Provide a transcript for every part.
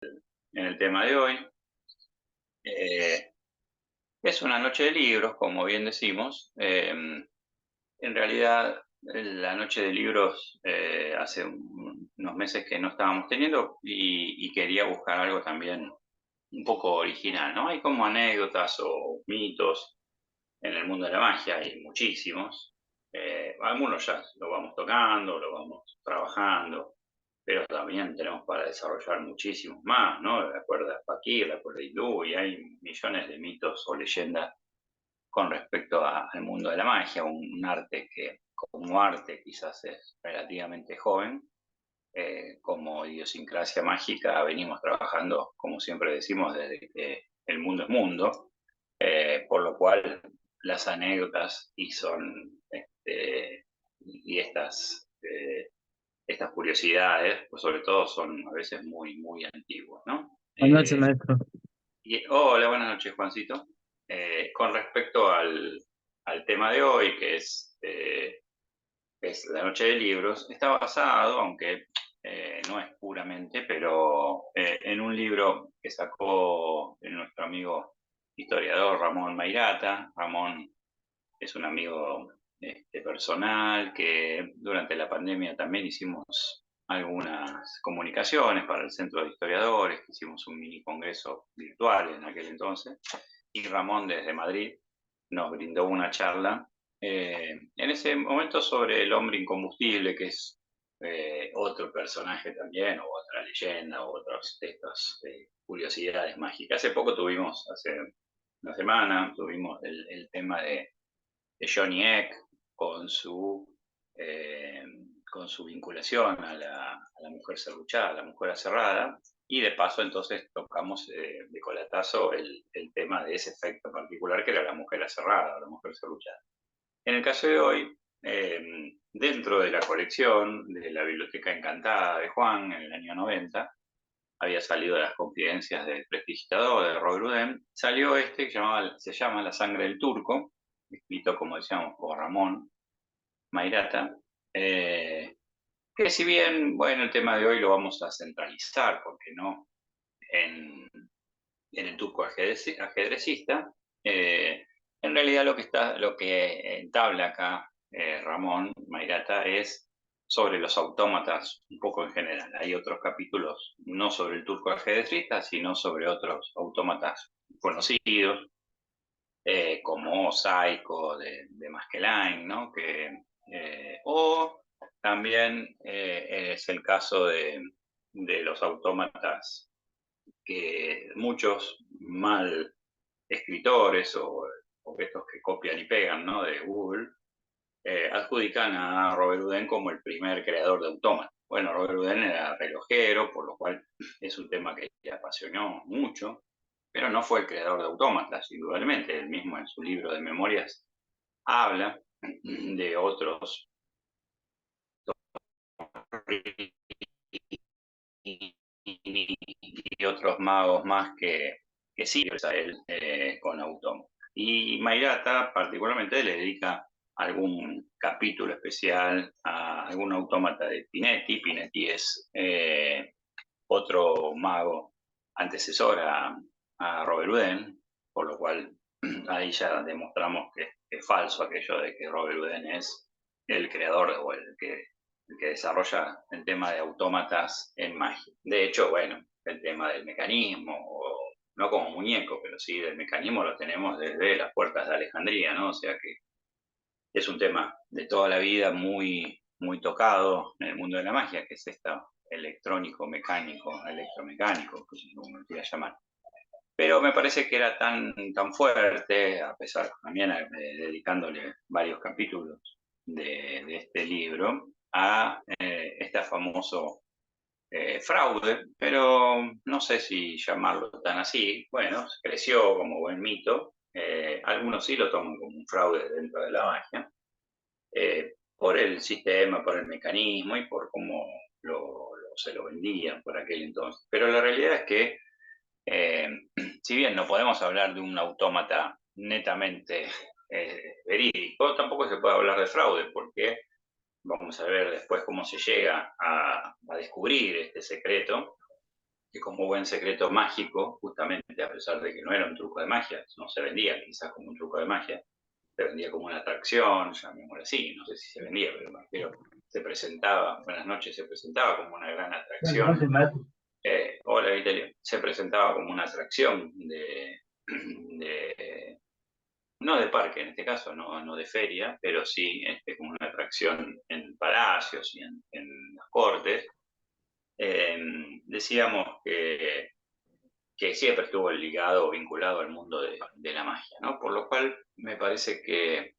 en el tema de hoy. Eh, es una noche de libros, como bien decimos. En realidad, la noche de libros hace unos meses que no estábamos teniendo y quería buscar algo también un poco original, ¿no? Hay como anécdotas o mitos en el mundo de la magia, hay muchísimos. Algunos ya lo vamos tocando, lo vamos trabajando, pero también tenemos para desarrollar muchísimos más, ¿no? La cuerda Fakir, la cuerda hindú, y hay millones de mitos o leyendas con respecto al mundo de la magia, un arte que como arte quizás es relativamente joven. Como idiosincrasia mágica venimos trabajando, como siempre decimos, desde que el mundo es mundo, por lo cual las anécdotas y estas curiosidades, pues sobre todo son a veces muy antiguas, ¿no? Buenas noches, maestro. Hola, buenas noches, Juancito. Con respecto al tema de hoy, que es la noche de libros, está basado, aunque no es puramente, pero en un libro que sacó nuestro amigo historiador Ramón Mairata. Ramón es un amigo personal que durante la pandemia también hicimos algunas comunicaciones para el Centro de Historiadores, que hicimos un mini congreso virtual en aquel entonces, y Ramón desde Madrid nos brindó una charla en ese momento sobre el hombre incombustible, que es otro personaje también, o otra leyenda, o otras de estas curiosidades mágicas. Hace poco tuvimos, hace una semana, tuvimos el tema de Johnny Eck con su, eh, con su vinculación a la mujer serruchada, a la mujer aserrada, y de paso entonces tocamos de colatazo el tema de ese efecto particular que era la mujer aserrada, la mujer serruchada. En el caso de hoy, dentro de la colección de la Biblioteca Encantada de Juan en el año 90, había salido de las confidencias del prestidigitador de Robert Houdin, salió este que se llama La sangre del turco, escrito, como decíamos, por Ramón Mairata, eh, que si bien, bueno, el tema de hoy lo vamos a centralizar, porque no, en, en el turco ajedrecista, en realidad lo que entabla acá Ramón Mairata es sobre los autómatas un poco en general. Hay otros capítulos no sobre el turco ajedrecista, sino sobre otros autómatas conocidos, como Psycho de Maskelyne, ¿no? O también es el caso de los autómatas que muchos mal escritores o estos que copian y pegan, ¿no? De Google, adjudican a Robert Houdin como el primer creador de autómatas. Bueno, Robert Houdin era relojero, por lo cual es un tema que le apasionó mucho, pero no fue el creador de autómatas, indudablemente. Él mismo en su libro de memorias habla de otros y otros magos más que sí a él con autómatas. Y Mairata particularmente le dedica algún capítulo especial a algún autómata de Pinetti. Pinetti es otro mago antecesor a Robert Houdin, por lo cual ahí ya demostramos que es falso aquello de que Robert Houdin es el creador o el que desarrolla el tema de autómatas en magia. De hecho, bueno, el tema del mecanismo, o no como muñeco, pero sí del mecanismo lo tenemos desde las puertas de Alejandría, ¿no? O sea que es un tema de toda la vida muy tocado en el mundo de la magia, que es esta electrónico, mecánico, electromecánico, como lo quiera llamar. Pero me parece que era tan fuerte, a pesar también dedicándole varios capítulos de este libro, a este famoso fraude, pero no sé si llamarlo tan así. Bueno, creció como buen mito. Algunos sí lo toman como un fraude dentro de la magia, por el sistema, por el mecanismo y por cómo se lo vendían por aquel entonces. Pero la realidad es que, eh, si bien no podemos hablar de un autómata netamente verídico, tampoco se puede hablar de fraude, porque vamos a ver después cómo se llega a descubrir este secreto. que como buen secreto mágico, justamente a pesar de que no era un truco de magia, no se vendía quizás como un truco de magia, se vendía como una atracción, llamémoslo así, no sé si se vendía, pero se presentaba, buenas noches, se presentaba como una gran atracción. Hola, Vitelio. Se presentaba como una atracción de no de parque en este caso, no de feria, pero sí como una atracción en palacios y en las cortes. Eh, Decíamos que siempre estuvo ligado o vinculado al mundo de la magia, ¿no? Por lo cual me parece que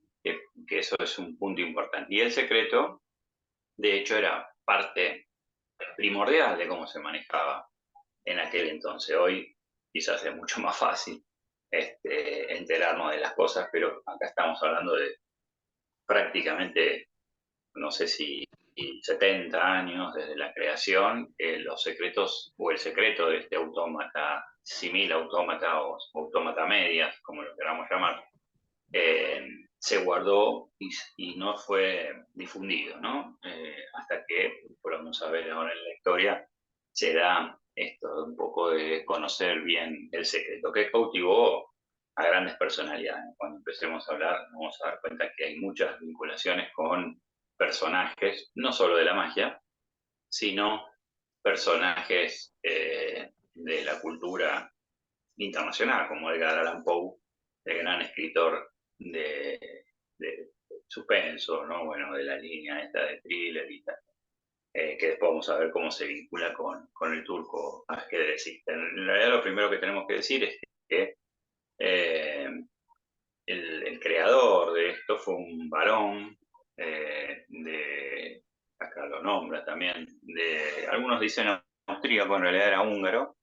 eso es un punto importante. Y el secreto, de hecho, era parte primordial de cómo se manejaba en aquel entonces. Hoy quizás es mucho más fácil enterarnos de las cosas, pero acá estamos hablando de prácticamente, no sé si 70 años desde la creación, los secretos o el secreto de este autómata, simil autómata o autómata medias, como lo queramos llamar, se guardó y no fue difundido, ¿no? Hasta que, vamos a ver ahora en la historia, se da esto un poco de conocer bien el secreto, que cautivó a grandes personalidades. Cuando empecemos a hablar, nos vamos a dar cuenta que hay muchas vinculaciones con personajes, no solo de la magia, sino personajes de la cultura internacional, como Edgar Allan Poe, el gran escritor de suspenso, ¿no? Bueno, de la línea esta de thriller y tal, que después vamos a ver cómo se vincula con el turco ajedrecista. En realidad lo primero que tenemos que decir es que eh, el creador de esto fue un varón acá lo nombra también, algunos dicen austríaco, en realidad era húngaro,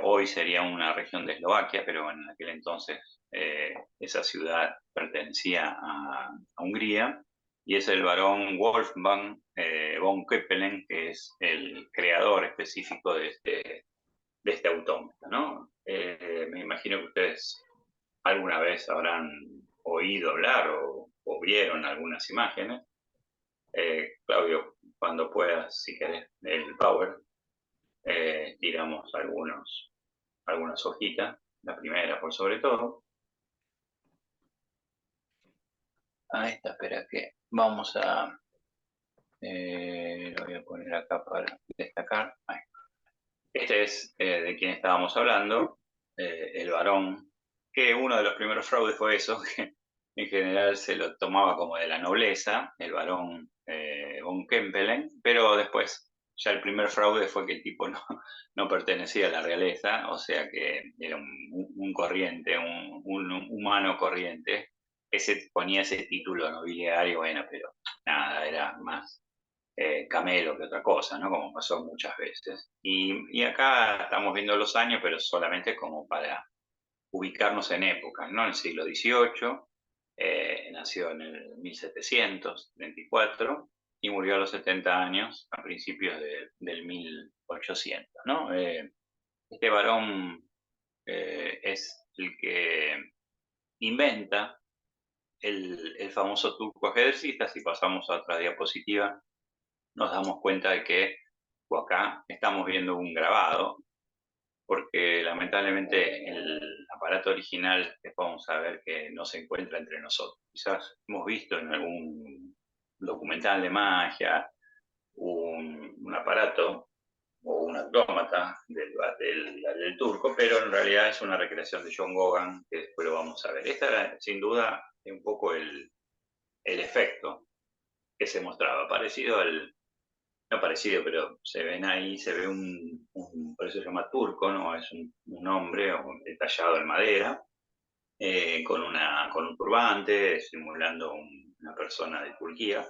hoy sería una región de Eslovaquia, pero en aquel entonces esa ciudad pertenecía a Hungría, y es el barón Wolfgang von Kepelen, que es el creador específico de este autómata, ¿no? Me imagino que ustedes alguna vez habrán oído hablar o vieron algunas imágenes. Claudio, cuando puedas, si querés, el Power, tiramos algunas hojitas, la primera por sobre todo. Ahí está, espera que vamos lo voy a poner acá para destacar. Ahí. Este es de quien estábamos hablando, el varón, que uno de los primeros fraudes fue eso, que en general se lo tomaba como de la nobleza, el varón von Kempelen, pero después ya el primer fraude fue que el tipo no pertenecía a la realeza, o sea que era un corriente, un humano corriente, que se ponía ese título nobiliario, bueno, pero nada, era más camelo que otra cosa, ¿no? Como pasó muchas veces. Y acá estamos viendo los años, pero solamente como para ubicarnos en épocas, ¿no? En el siglo XVIII, nació en el 1724 y murió a los 70 años, a principios del 1800, ¿no? Este varón es el que inventa el famoso turco ajedrecista. Si pasamos a otra diapositiva, nos damos cuenta de que acá estamos viendo un grabado, porque lamentablemente el aparato original vamos a ver que no se encuentra entre nosotros. Quizás hemos visto en algún documental de magia un aparato o un autómata del turco, pero en realidad es una recreación de John Gogan, que después lo vamos a ver. Esta era sin duda un poco el efecto que se mostraba, parecido no parecido, pero se ven ahí, se ve por eso se llama turco, ¿no? Es un hombre tallado en madera, con un turbante, simulando una persona de Turquía,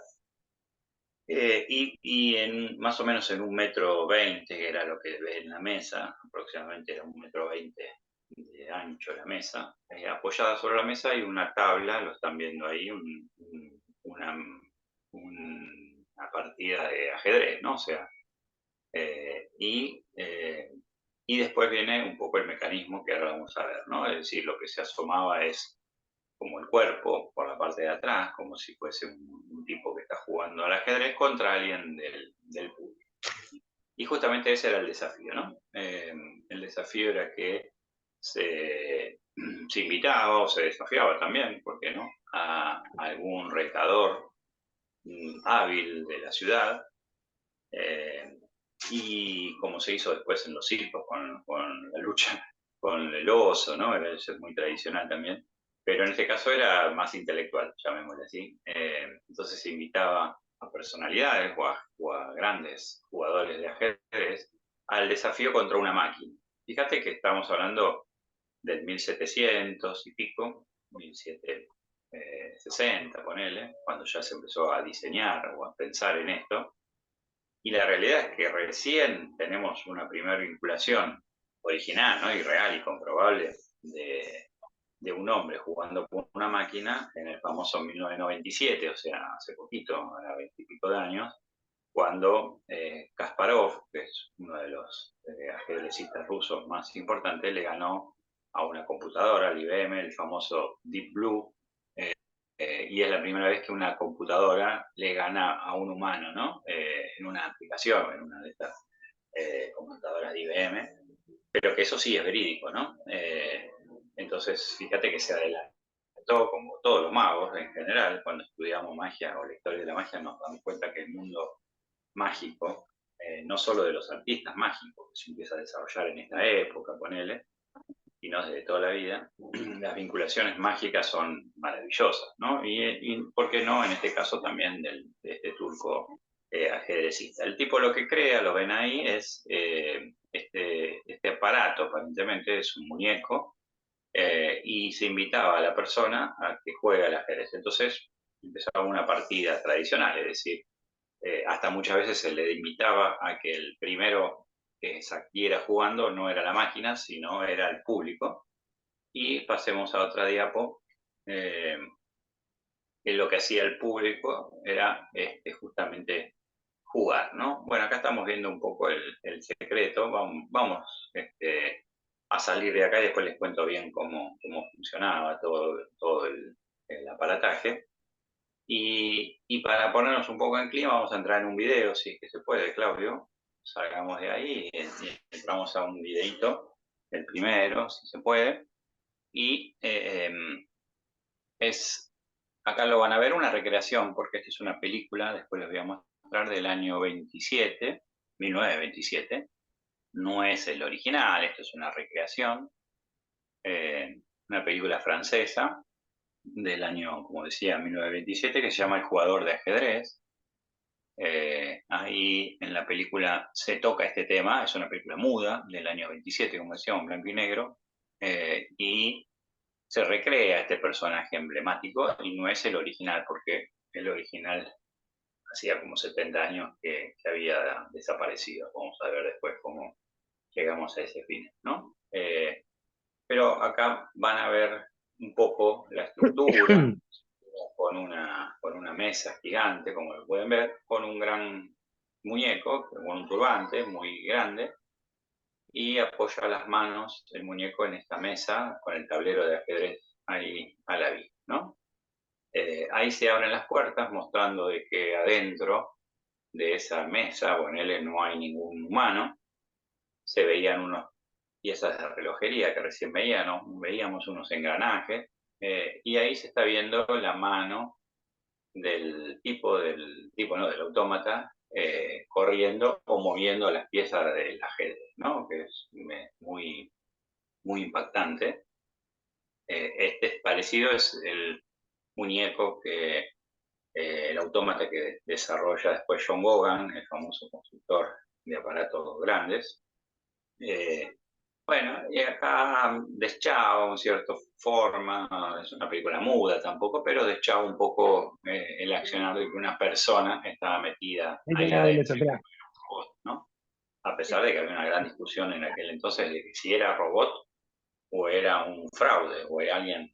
más o menos en 1,20 m, que era lo que ve en la mesa, aproximadamente era 1,20 m de ancho la mesa, apoyada sobre la mesa hay una tabla, lo están viendo ahí, una, una partida de ajedrez, ¿no? O sea, eh, y, eh, y después viene un poco el mecanismo que ahora vamos a ver, ¿no? Es decir, lo que se asomaba es como el cuerpo por la parte de atrás, como si fuese un tipo que está jugando al ajedrez contra alguien del público. Y justamente ese era el desafío, ¿no? El desafío era que se invitaba o se desafiaba también, ¿por qué no?, a algún retador hábil de la ciudad, eh, y como se hizo después en los circos con la lucha con el oso, ¿no? Era eso es muy tradicional también, pero en este caso era más intelectual, llamémosle así. Entonces se invitaba a personalidades o a grandes jugadores de ajedrez al desafío contra una máquina. Fíjate que estamos hablando del 1700 y pico, 1760, ponele, cuando ya se empezó a diseñar o a pensar en esto. Y la realidad es que recién tenemos una primera vinculación original, ¿no?, y real y comprobable de un hombre jugando con una máquina en el famoso 1997, o sea, hace poquito, a 20 y pico de años, cuando Kasparov, que es uno de los ajedrecistas rusos más importantes, le ganó a una computadora, al IBM, el famoso Deep Blue, y es la primera vez que una computadora le gana a un humano, ¿no? En una aplicación, en una de estas computadoras de IBM, pero que eso sí es verídico, ¿no? Entonces, fíjate que se adelantó, como todos los magos en general, cuando estudiamos magia o la historia de la magia, nos damos cuenta que el mundo mágico, no solo de los artistas mágicos, que se empieza a desarrollar en esta época, ponele, y no desde toda la vida, las vinculaciones mágicas son maravillosas, ¿no? Y ¿por qué no? En este caso también de este turco ajedrecista. El tipo lo que crea, lo ven ahí, es este aparato, aparentemente es un muñeco, y se invitaba a la persona a que juegue al ajedrez. Entonces empezaba una partida tradicional, es decir, hasta muchas veces se le invitaba a que el primero que saliera jugando no era la máquina, sino era el público. Y pasemos a otra diapo, que lo que hacía el público era justamente jugar, ¿no? Bueno, acá estamos viendo un poco el secreto, vamos a salir de acá y después les cuento bien cómo funcionaba todo el aparataje. Y para ponernos un poco en clima, vamos a entrar en un video, si es que se puede, Claudio. Salgamos de ahí y entramos a un videito, el primero, si se puede. Y acá lo van a ver, una recreación, porque esta es una película, después les voy a mostrar, del año 27, 1927. No es el original, esto es una recreación, una película francesa del año, como decía, 1927, que se llama El jugador de ajedrez. Ahí en la película se toca este tema, es una película muda del año 27, como decía, en blanco y negro, y se recrea este personaje emblemático y no es el original, porque el original hacía como 70 años que había desaparecido. Vamos a ver después cómo llegamos a ese fin, ¿no? Pero acá van a ver un poco la estructura con una mesa gigante, como lo pueden ver, con un gran muñeco, con un turbante muy grande, y apoya las manos el muñeco en esta mesa con el tablero de ajedrez ahí a la vista, ¿no? Ahí se abren las puertas mostrando de que adentro de esa mesa, o en él no hay ningún humano. Se veían unas piezas de relojería que recién veíamos unos engranajes, y ahí se está viendo la mano no, del autómata, corriendo o moviendo las piezas del ajedrez, ¿no? Que es muy, muy impactante. Este parecido es el muñeco el autómata que desarrolla después John Vaughan, el famoso constructor de aparatos grandes. Bueno, y acá deschaba en cierta forma, es una película muda tampoco, pero deschaba un poco el accionar de que una persona estaba metida Hay ahí una doble adentro, atrás. ¿no? A pesar de que había una gran discusión en aquel entonces de que si era robot o era un fraude o era alguien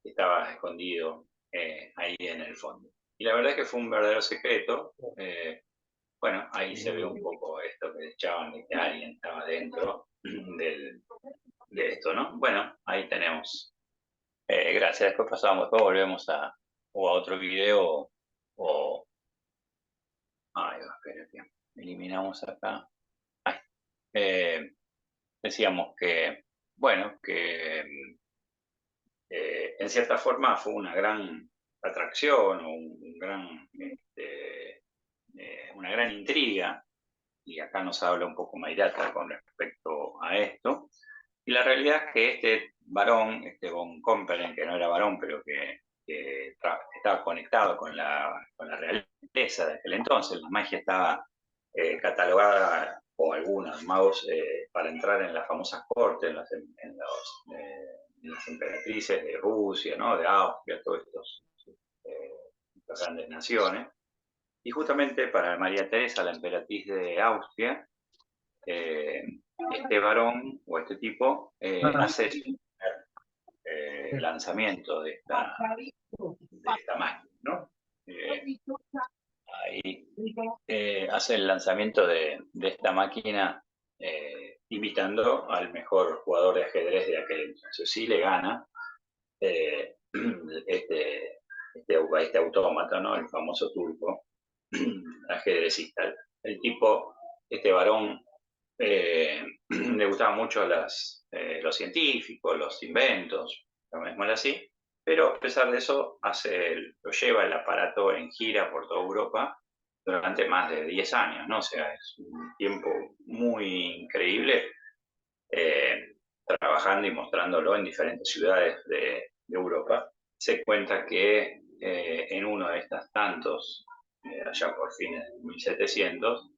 que estaba escondido ahí en el fondo. Y la verdad es que fue un verdadero secreto. Bueno, ahí se ve un poco esto que echaban de que alguien estaba dentro de esto, ¿no? Bueno, ahí tenemos. Gracias. Después volvemos o a otro video o... Ay, espérate. Eliminamos acá. decíamos que, bueno, que en cierta forma fue una gran atracción o una gran intriga, y acá nos habla un poco Mayrata con respecto a esto. Y la realidad es que este varón, este von Kompelen, que no era varón, pero que estaba conectado con la realeza de aquel entonces, la magia estaba catalogada, o algunos magos, para entrar en las famosas cortes, en las emperatrices de Rusia, ¿no? De Austria, todas estas grandes naciones. Y justamente para María Teresa, la emperatriz de Austria, eh, este varón o este tipo hace el lanzamiento de esta máquina, ¿no? Ahí hace el lanzamiento de esta máquina invitando al mejor jugador de ajedrez de aquel entonces. Sí le gana eh, este autómata, ¿no? El famoso turco ajedrecista. El tipo, este varón, le gustaban mucho los científicos, los inventos, llamémoslo así, pero a pesar de eso lo lleva el aparato en gira por toda Europa durante más de 10 años, ¿no? O sea, es un tiempo muy increíble, trabajando y mostrándolo en diferentes ciudades de Europa. Se cuenta que en uno de estos tantos, allá por fines de 1700,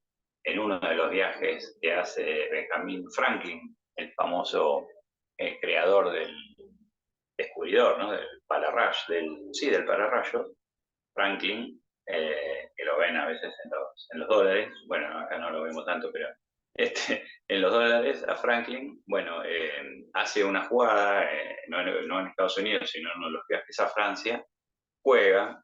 en uno de los viajes que hace Benjamin Franklin, el famoso creador del descubridor, ¿no? Del pararrayo, del pararrayo, Franklin, que lo ven a veces en los dólares, bueno, acá no lo vemos tanto, pero en los dólares, a Franklin, bueno, hace una jugada, no en Estados Unidos, sino en uno de los viajes a Francia, juega,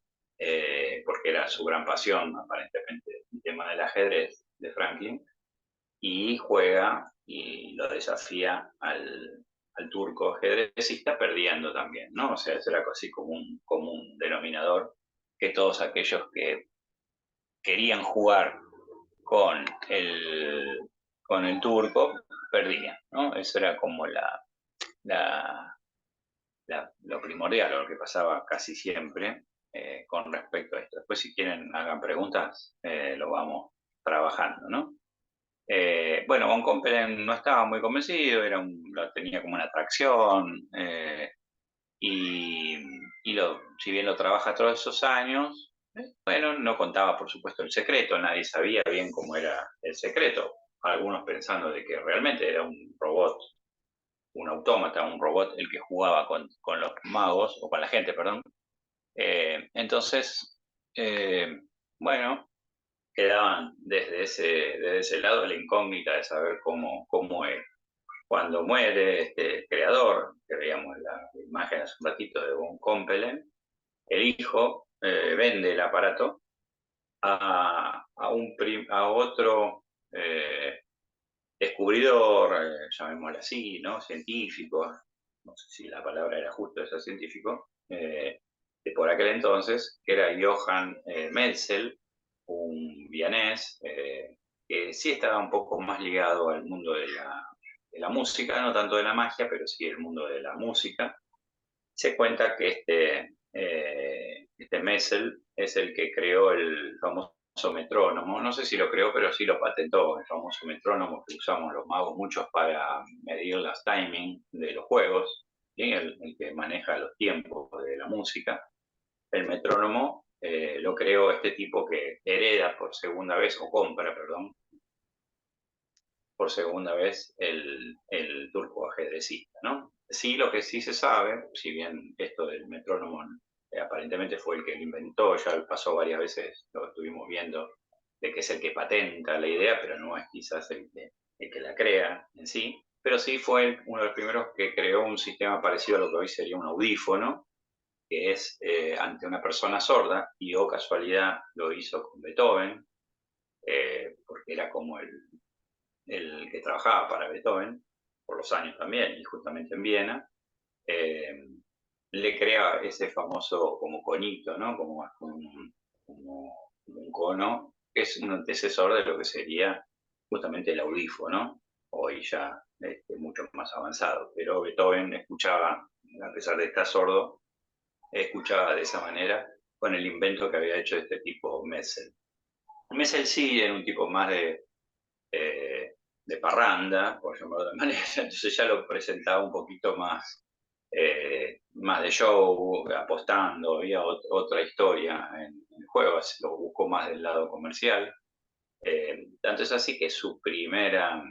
porque era su gran pasión, aparentemente, el tema del ajedrez de Franklin, y juega y lo desafía al turco ajedrecista, perdiendo también, ¿no? O sea, eso era así como un común denominador, que todos aquellos que querían jugar con el, con el turco perdían, ¿no? Eso era como la, lo primordial, lo que pasaba casi siempre con respecto a esto. Después, si quieren, hagan preguntas, lo vamos trabajando, ¿no? Bueno, Von Kompelen no estaba muy convencido, lo tenía como una atracción, y, si bien lo trabaja todos esos años, bueno, no contaba, por supuesto, el secreto, nadie sabía bien cómo era el secreto. Algunos pensando de que realmente era un robot, un autómata, un robot el que jugaba con los magos, o con la gente, perdón. Entonces, bueno, quedaban desde ese lado la incógnita de saber cómo es. Cuando muere este creador, que veíamos la imagen hace un ratito de Von Kompelen, el hijo vende el aparato a otro descubridor, llamémoslo así, ¿no? Científico, no sé si la palabra era justo ese científico, de por aquel entonces, que era Johann Menzel, un vienés, que sí estaba un poco más ligado al mundo de la música, no tanto de la magia, pero sí el mundo de la música. Se cuenta que este Messel es el que creó el famoso metrónomo. No sé si lo creó, pero sí lo patentó, el famoso metrónomo que usamos los magos muchos para medir las timing de los juegos, ¿sí? El que maneja los tiempos de la música. El metrónomo lo creó este tipo que hereda por segunda vez, o compra, perdón, por segunda vez el turco ajedrecista, ¿no? Sí, lo que sí se sabe, si bien esto del metrónomo aparentemente fue el que lo inventó, ya pasó varias veces, lo estuvimos viendo, de que es el que patenta la idea, pero no es quizás el que la crea en sí, pero sí fue uno de los primeros que creó un sistema parecido a lo que hoy sería un audífono, que es ante una persona sorda, y o casualidad lo hizo con Beethoven, porque era como el que trabajaba para Beethoven, por los años también, y justamente en Viena, eh, le crea ese famoso como conito, ¿no? Como un cono, que es un antecesor de lo que sería justamente el audífono, hoy ya mucho más avanzado. Pero Beethoven escuchaba, a pesar de estar sordo, escuchaba de esa manera con el invento que había hecho este tipo Messel. Messel sí era un tipo más de parranda, por llamarlo de manera, entonces ya lo presentaba un poquito más de show, apostando, había otra historia en el juego, lo buscó más del lado comercial. Tanto es así que su primera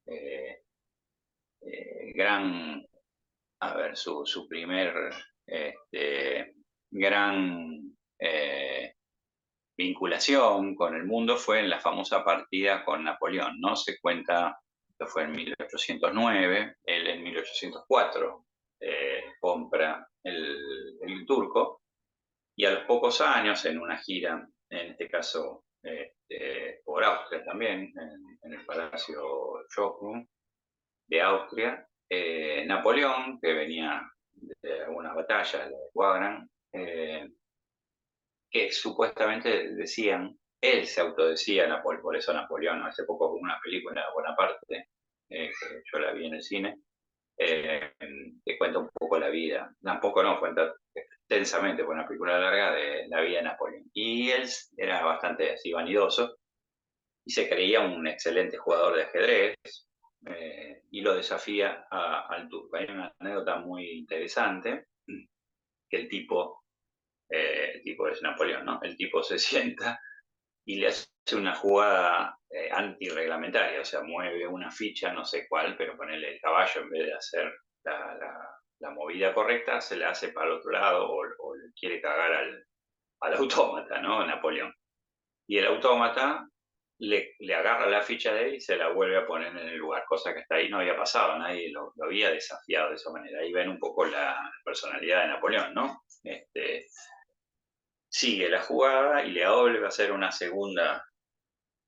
eh, gran, a ver, su primer gran vinculación con el mundo fue en la famosa partida con Napoleón, ¿no? Se cuenta que fue en 1809, él en 1804 compra el turco y a los pocos años en una gira, en este caso por Austria también, en el Palacio Schönbrunn de Austria, Napoleón, que venía de algunas batallas, de Wagram, que supuestamente decían, él se autodecía Napoleón, por eso Napoleón, hace poco hubo una película, Bonaparte, que yo la vi en el cine, eh, que cuenta un poco la vida, tampoco no, cuenta extensamente, por una película larga, de la vida de Napoleón. Y él era bastante así vanidoso y se creía un excelente jugador de ajedrez y lo desafía al turco. Hay una anécdota muy interesante, que el tipo es Napoleón, ¿no? El tipo se sienta y le hace una jugada antirreglamentaria, o sea, mueve una ficha, no sé cuál, pero ponerle el caballo en vez de hacer la movida correcta, se la hace para el otro lado o le quiere cagar al autómata, ¿no? Napoleón. Y el autómata le agarra la ficha de él y se la vuelve a poner en el lugar, cosa que hasta ahí no había pasado, nadie lo había desafiado de esa manera. Ahí ven un poco la personalidad de Napoleón, ¿no? Sigue la jugada y le vuelve a hacer una segunda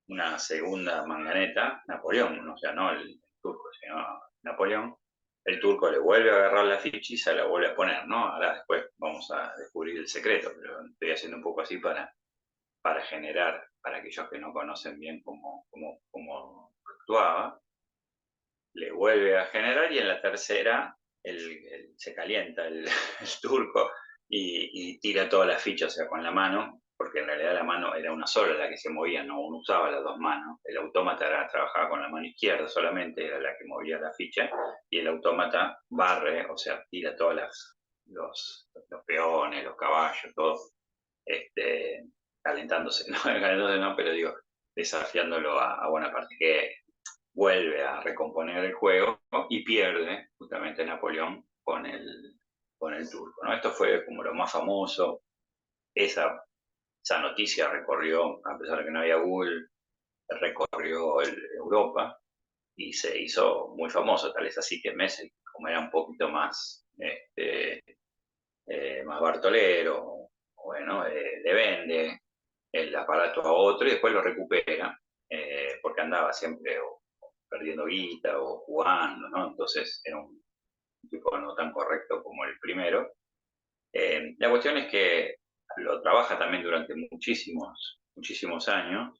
manganeta, Napoleón, o sea, no el turco, sino Napoleón. El turco le vuelve a agarrar la ficha y se la vuelve a poner, ¿no? Ahora después vamos a descubrir el secreto, pero estoy haciendo un poco así para generar, para aquellos que no conocen bien cómo actuaba, le vuelve a generar y en la tercera se calienta el turco y tira todas las fichas, o sea, con la mano, porque en realidad la mano era una sola la que se movía, no uno usaba las dos manos. El autómata trabajaba con la mano izquierda solamente, era la que movía la ficha, y el autómata barre, o sea, tira todas los peones, los caballos, todo, este, calentándose, no, calentándose no, pero digo, desafiándolo a Bonaparte, que vuelve a recomponer el juego, ¿no? Y pierde justamente Napoleón con el turco, ¿no? Esto fue como lo más famoso. Esa noticia recorrió, a pesar de que no había Google, recorrió Europa y se hizo muy famoso, tal es así que Messi, como era un poquito más bartolero, bueno, le vende el aparato a otro y después lo recupera, porque andaba siempre perdiendo guita o jugando, ¿no? Entonces era un tipo no tan correcto como el primero. La cuestión es que lo trabaja también durante muchísimos, muchísimos años,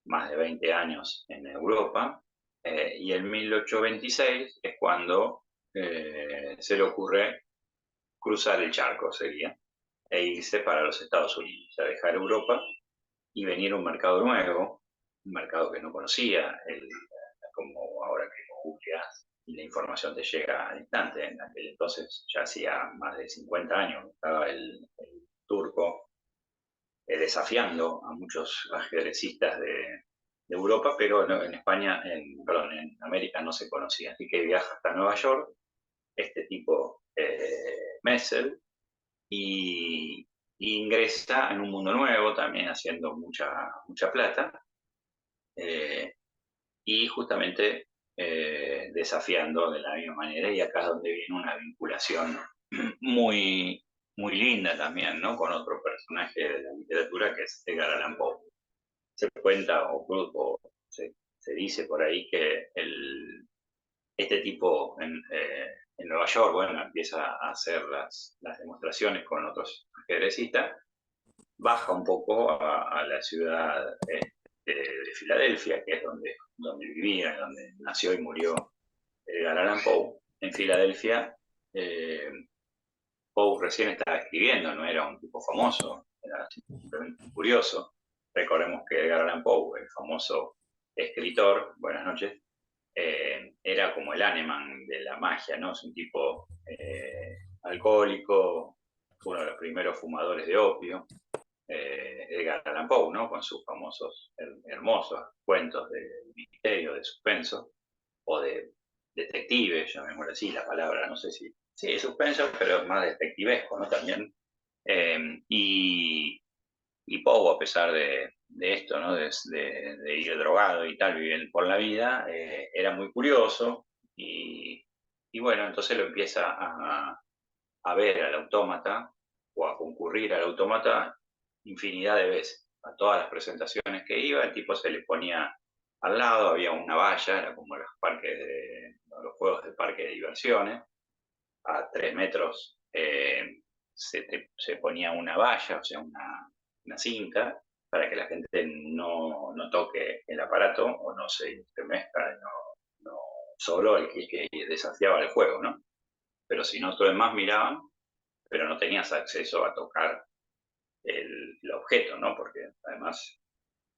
más de 20 años en Europa, y en 1826 es cuando se le ocurre cruzar el charco, sería, e irse para los Estados Unidos, a dejar Europa y venir a un mercado nuevo, un mercado que no conocía, como ahora que googleas y la información te llega al instante. En aquel entonces, ya hacía más de 50 años, estaba el turco desafiando a muchos ajedrecistas de Europa, pero no, en España, perdón, en América no se conocía. Así que viaja hasta Nueva York, este tipo Messel, y ingresa en un mundo nuevo, también haciendo mucha, mucha plata, eh, y justamente desafiando de la misma manera, y acá es donde viene una vinculación muy, muy linda también, ¿no? Con otro personaje de la literatura que es Edgar Allan Poe. Se cuenta o se dice por ahí que este tipo en Nueva York, bueno, empieza a hacer las demostraciones con otros ajedrecistas, baja un poco a la ciudad de Filadelfia, que es donde vivía, donde nació y murió Edgar Allan Poe. En Filadelfia, eh, Poe recién estaba escribiendo, no era un tipo famoso, era simplemente un curioso. Recordemos que Edgar Allan Poe, el famoso escritor, buenas noches, era como el Hahnemann de la magia, ¿no? Es un tipo alcohólico, uno de los primeros fumadores de opio, Edgar Allan Poe, ¿no? Con sus famosos hermosos cuentos de misterio, de suspenso, o de detective, llamémoslo así, la palabra, no sé si... Sí, es suspenso, pero es más detectivesco, ¿no? También. Y, y Poe, a pesar de esto, ¿no? De ir drogado y tal, vivir por la vida, era muy curioso y bueno, entonces lo empieza a ver al autómata o a concurrir al autómata infinidad de veces. A todas las presentaciones que iba, el tipo se le ponía al lado, había una valla, era como los juegos de parque de diversiones, a 3 metros se ponía una valla, o sea, una cinta, para que la gente no toque el aparato o no se intermezca, no, solo el que desafiaba el juego, ¿no? Pero si no, todos los demás miraban, pero no tenías acceso a tocar el objeto, ¿no? Porque además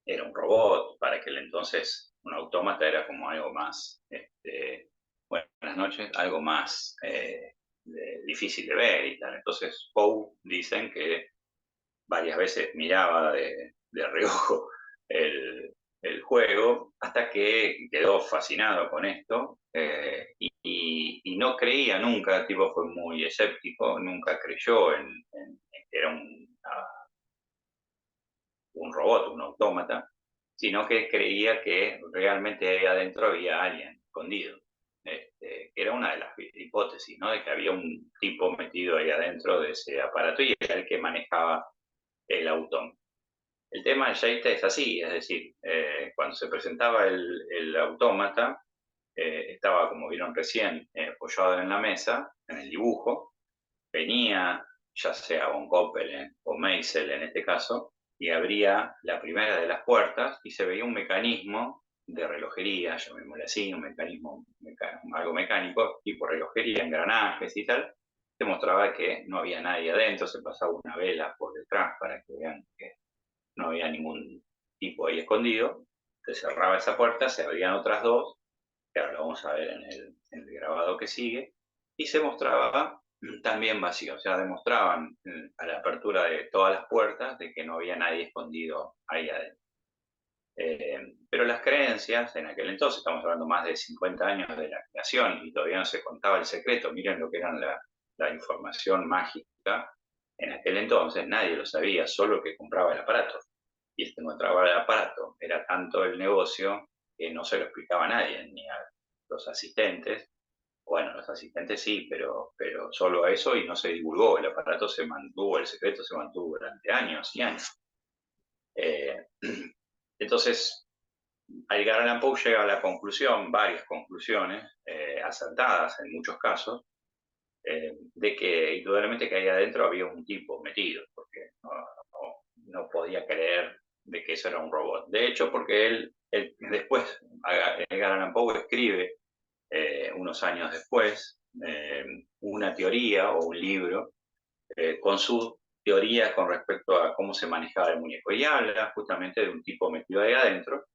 era un robot, para aquel entonces un autómata era como algo más, buenas noches, algo más difícil de ver y tal. Entonces Poe dicen que varias veces miraba de reojo el juego hasta que quedó fascinado con esto y no creía nunca, el tipo fue muy escéptico, nunca creyó en que era un robot, un autómata, sino que creía que realmente ahí adentro había alguien escondido. Que era una de las hipótesis, ¿no? De que había un tipo metido ahí adentro de ese aparato y era el que manejaba el autómata. El tema del Shaita es así, es decir, cuando se presentaba el autómata, estaba, como vieron recién, apoyado en la mesa, en el dibujo, venía ya sea Von Coppel o Meisel en este caso, y abría la primera de las puertas y se veía un mecanismo de relojería, llamémosle así, un mecanismo, algo mecánico, tipo relojería, engranajes y tal, que mostraba que no había nadie adentro, se pasaba una vela por detrás para que vean que no había ningún tipo ahí escondido, se cerraba esa puerta, se abrían otras dos, que ahora lo vamos a ver en el grabado que sigue, y se mostraba también vacío, o sea, demostraban a la apertura de todas las puertas de que no había nadie escondido ahí adentro. Pero las creencias, en aquel entonces, estamos hablando más de 50 años de la creación y todavía no se contaba el secreto, miren lo que era la información mágica, en aquel entonces nadie lo sabía, solo el que compraba el aparato. Y el que encontraba el aparato era tanto el negocio que no se lo explicaba a nadie, ni a los asistentes. Bueno, los asistentes sí, pero solo a eso y no se divulgó. El aparato se mantuvo, el secreto se mantuvo durante años y años. Eh, entonces, Edgar Allan Poe llega a la conclusión, varias conclusiones, acertadas en muchos casos, de que indudablemente que ahí adentro había un tipo metido, porque no podía creer de que eso era un robot. De hecho, porque él después, Edgar Allan Poe escribe unos años después una teoría o un libro con su teoría con respecto a cómo se manejaba el muñeco y habla justamente de un tipo metido ahí adentro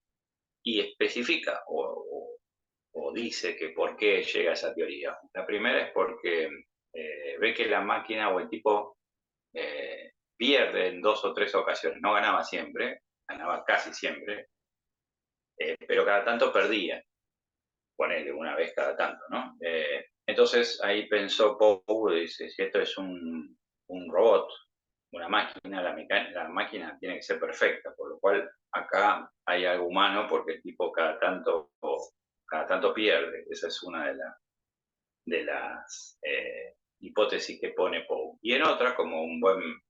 y especifica o dice que por qué llega a esa teoría. La primera es porque ve que la máquina o el tipo pierde en 2 o 3 ocasiones, no ganaba siempre, ganaba casi siempre, pero cada tanto perdía, ponele una vez cada tanto, ¿no? Entonces ahí pensó Poe, dice, si esto es un robot, una máquina, la máquina tiene que ser perfecta, por lo cual acá hay algo humano porque el tipo cada tanto pierde. Esa es una de las hipótesis que pone Poe. Y en otra, como un buen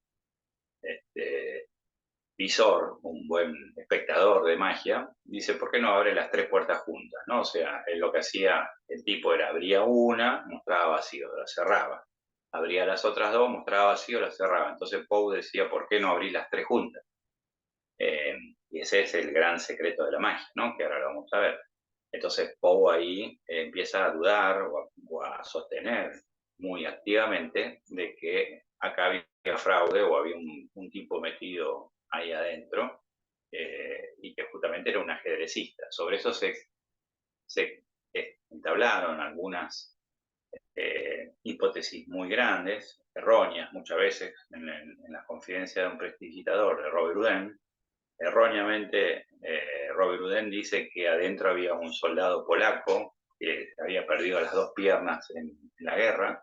este, visor, un buen espectador de magia, dice, ¿por qué no abre las 3 puertas juntas? ¿No? O sea, él lo que hacía el tipo era abría una, mostraba vacío, la cerraba. Abría las otras dos, mostraba vacío, la cerraba. Entonces Poe decía, ¿por qué no abrir las 3 juntas? Y ese es el gran secreto de la magia, ¿no? Que ahora lo vamos a ver. Entonces Poe ahí empieza a dudar o a sostener muy activamente de que acá había fraude o había un tipo metido ahí adentro y que justamente era un ajedrecista. Sobre eso se entablaron algunas hipótesis muy grandes, erróneas muchas veces, en la confidencia de un prestidigitador de Robert Houdin. Erróneamente, Robert Houdin dice que adentro había un soldado polaco que había perdido las dos piernas en la guerra,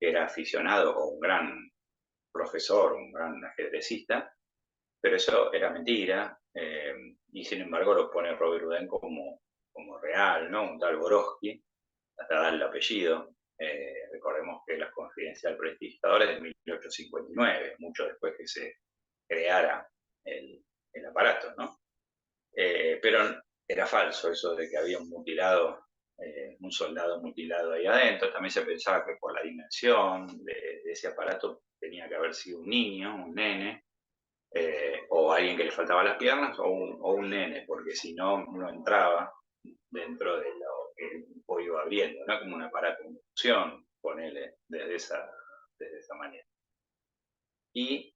que era aficionado o un gran profesor, un gran ajedrecista, pero eso era mentira, y sin embargo lo pone Robert Houdin como real, ¿no? Un tal Borowski, hasta dar el apellido. Recordemos que la Confidencial Prestidigitador es de 1859, mucho después que se creara el aparato, ¿no? Pero era falso eso de que había un soldado mutilado ahí adentro. También se pensaba que por la dimensión de ese aparato tenía que haber sido un niño, un nene, o alguien que le faltaba las piernas, o un nene, porque si no, no entraba dentro de lo que iba abriendo, ¿no? Como un aparato de inducción, ponele desde esa manera. Y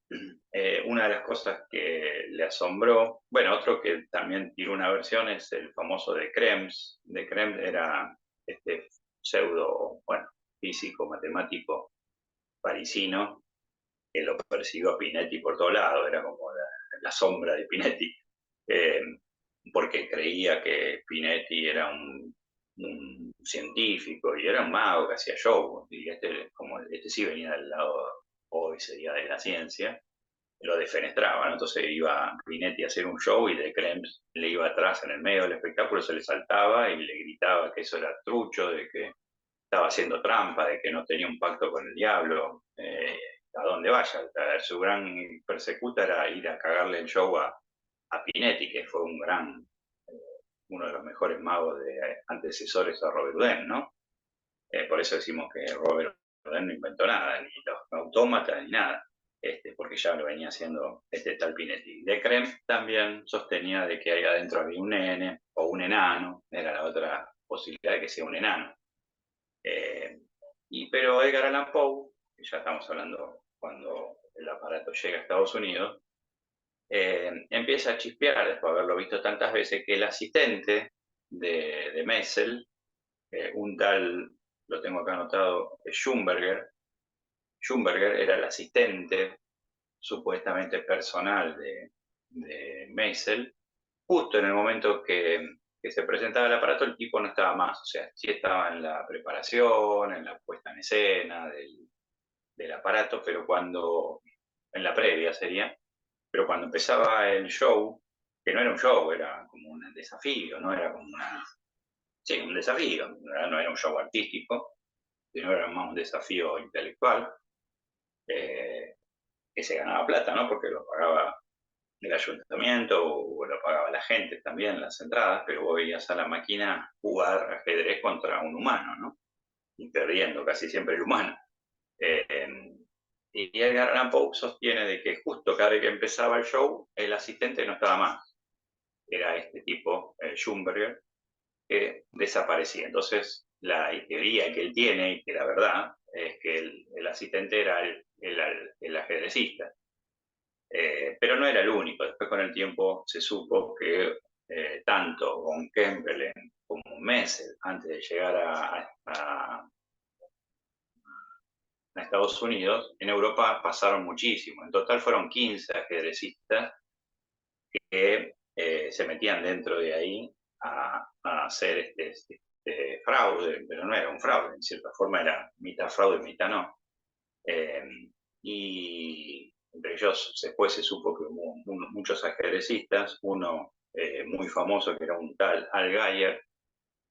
una de las cosas que le asombró, bueno, otro que también tiene una versión es el famoso de Krems. De Krems era este pseudo, bueno, físico, matemático parisino, que lo persiguió a Pinetti por todo lado, era como la sombra de Pinetti, eh, porque creía que Pinetti era un científico y era un mago que hacía show, y este sí venía del lado, hoy sería de la ciencia, lo defenestraba, ¿no? Entonces iba Pinetti a hacer un show y de Krems le iba atrás en el medio del espectáculo, se le saltaba y le gritaba que eso era trucho, de que estaba haciendo trampa, de que no tenía un pacto con el diablo, a donde vaya. Su gran persecuta era ir a cagarle el show a Pinetti, que fue uno de los mejores magos de antecesores a Robert Houdin, ¿no? Por eso decimos que Robert Houdin no inventó nada, ni los autómatas, ni nada, porque ya lo venía haciendo este tal Pinetti. De Krem también sostenía de que ahí adentro había un nene o un enano, era la otra posibilidad de que sea un enano. Pero Edgar Allan Poe, que ya estamos hablando cuando el aparato llega a Estados Unidos, empieza a chispear, después de haberlo visto tantas veces, que el asistente de Messel, un tal, lo tengo acá anotado, Schumberger. Schumberger era el asistente supuestamente personal de Messel. Justo en el momento que se presentaba el aparato, el tipo no estaba más, o sea, sí estaba en la preparación, en la puesta en escena del aparato, pero en la previa sería, pero cuando empezaba el show, que no era un show, era como un desafío, no era como sí, un desafío, no era un show artístico, sino era más un desafío intelectual, eh, que se ganaba plata, ¿no? Porque lo pagaba el ayuntamiento o lo pagaba la gente también las entradas, pero vos veías a la máquina jugar ajedrez contra un humano, ¿no? Y perdiendo casi siempre el humano. Y Edgar Allan Poe sostiene de que justo cada vez que empezaba el show, el asistente no estaba más. Era este tipo, Schumberger, que desaparecía. Entonces, la teoría que él tiene, y que la verdad, es que el asistente era el ajedrecista. Pero no era el único. Después con el tiempo se supo que tanto von Kempelen como Messel, antes de llegar a Estados Unidos, en Europa pasaron muchísimo. En total fueron 15 ajedrecistas que se metían dentro de ahí a hacer este fraude, pero no era un fraude, en cierta forma era mitad fraude, mitad no. Y entre ellos después se supo que hubo muchos ajedrecistas, uno muy famoso que era un tal Al Gayer.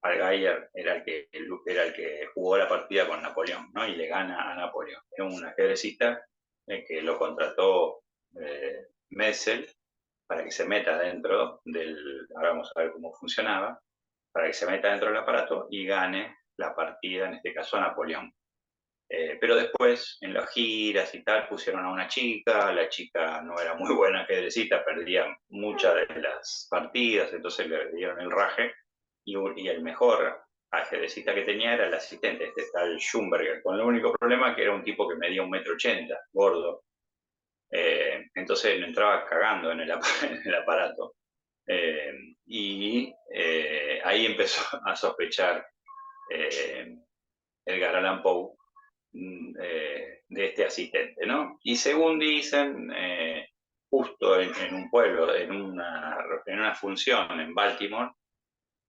Al Gayer era el que jugó la partida con Napoleón, ¿no? Y le gana a Napoleón. Era un ajedrecista que lo contrató Messel para que se meta dentro ahora vamos a ver cómo funcionaba, para que se meta dentro del aparato y gane la partida, en este caso a Napoleón. Pero después, en las giras y tal, pusieron a una chica, la chica no era muy buena ajedrecista, perdía muchas de las partidas, entonces le dieron el raje, y el mejor ajedrecista que tenía era el asistente, este tal Schumberger, con el único problema que era un tipo que medía 1,80 m, gordo, entonces le entraba cagando en el, en el aparato. Ahí empezó a sospechar Edgar Allan Poe de este asistente, ¿no? Y según dicen, justo en un pueblo, en una función en Baltimore,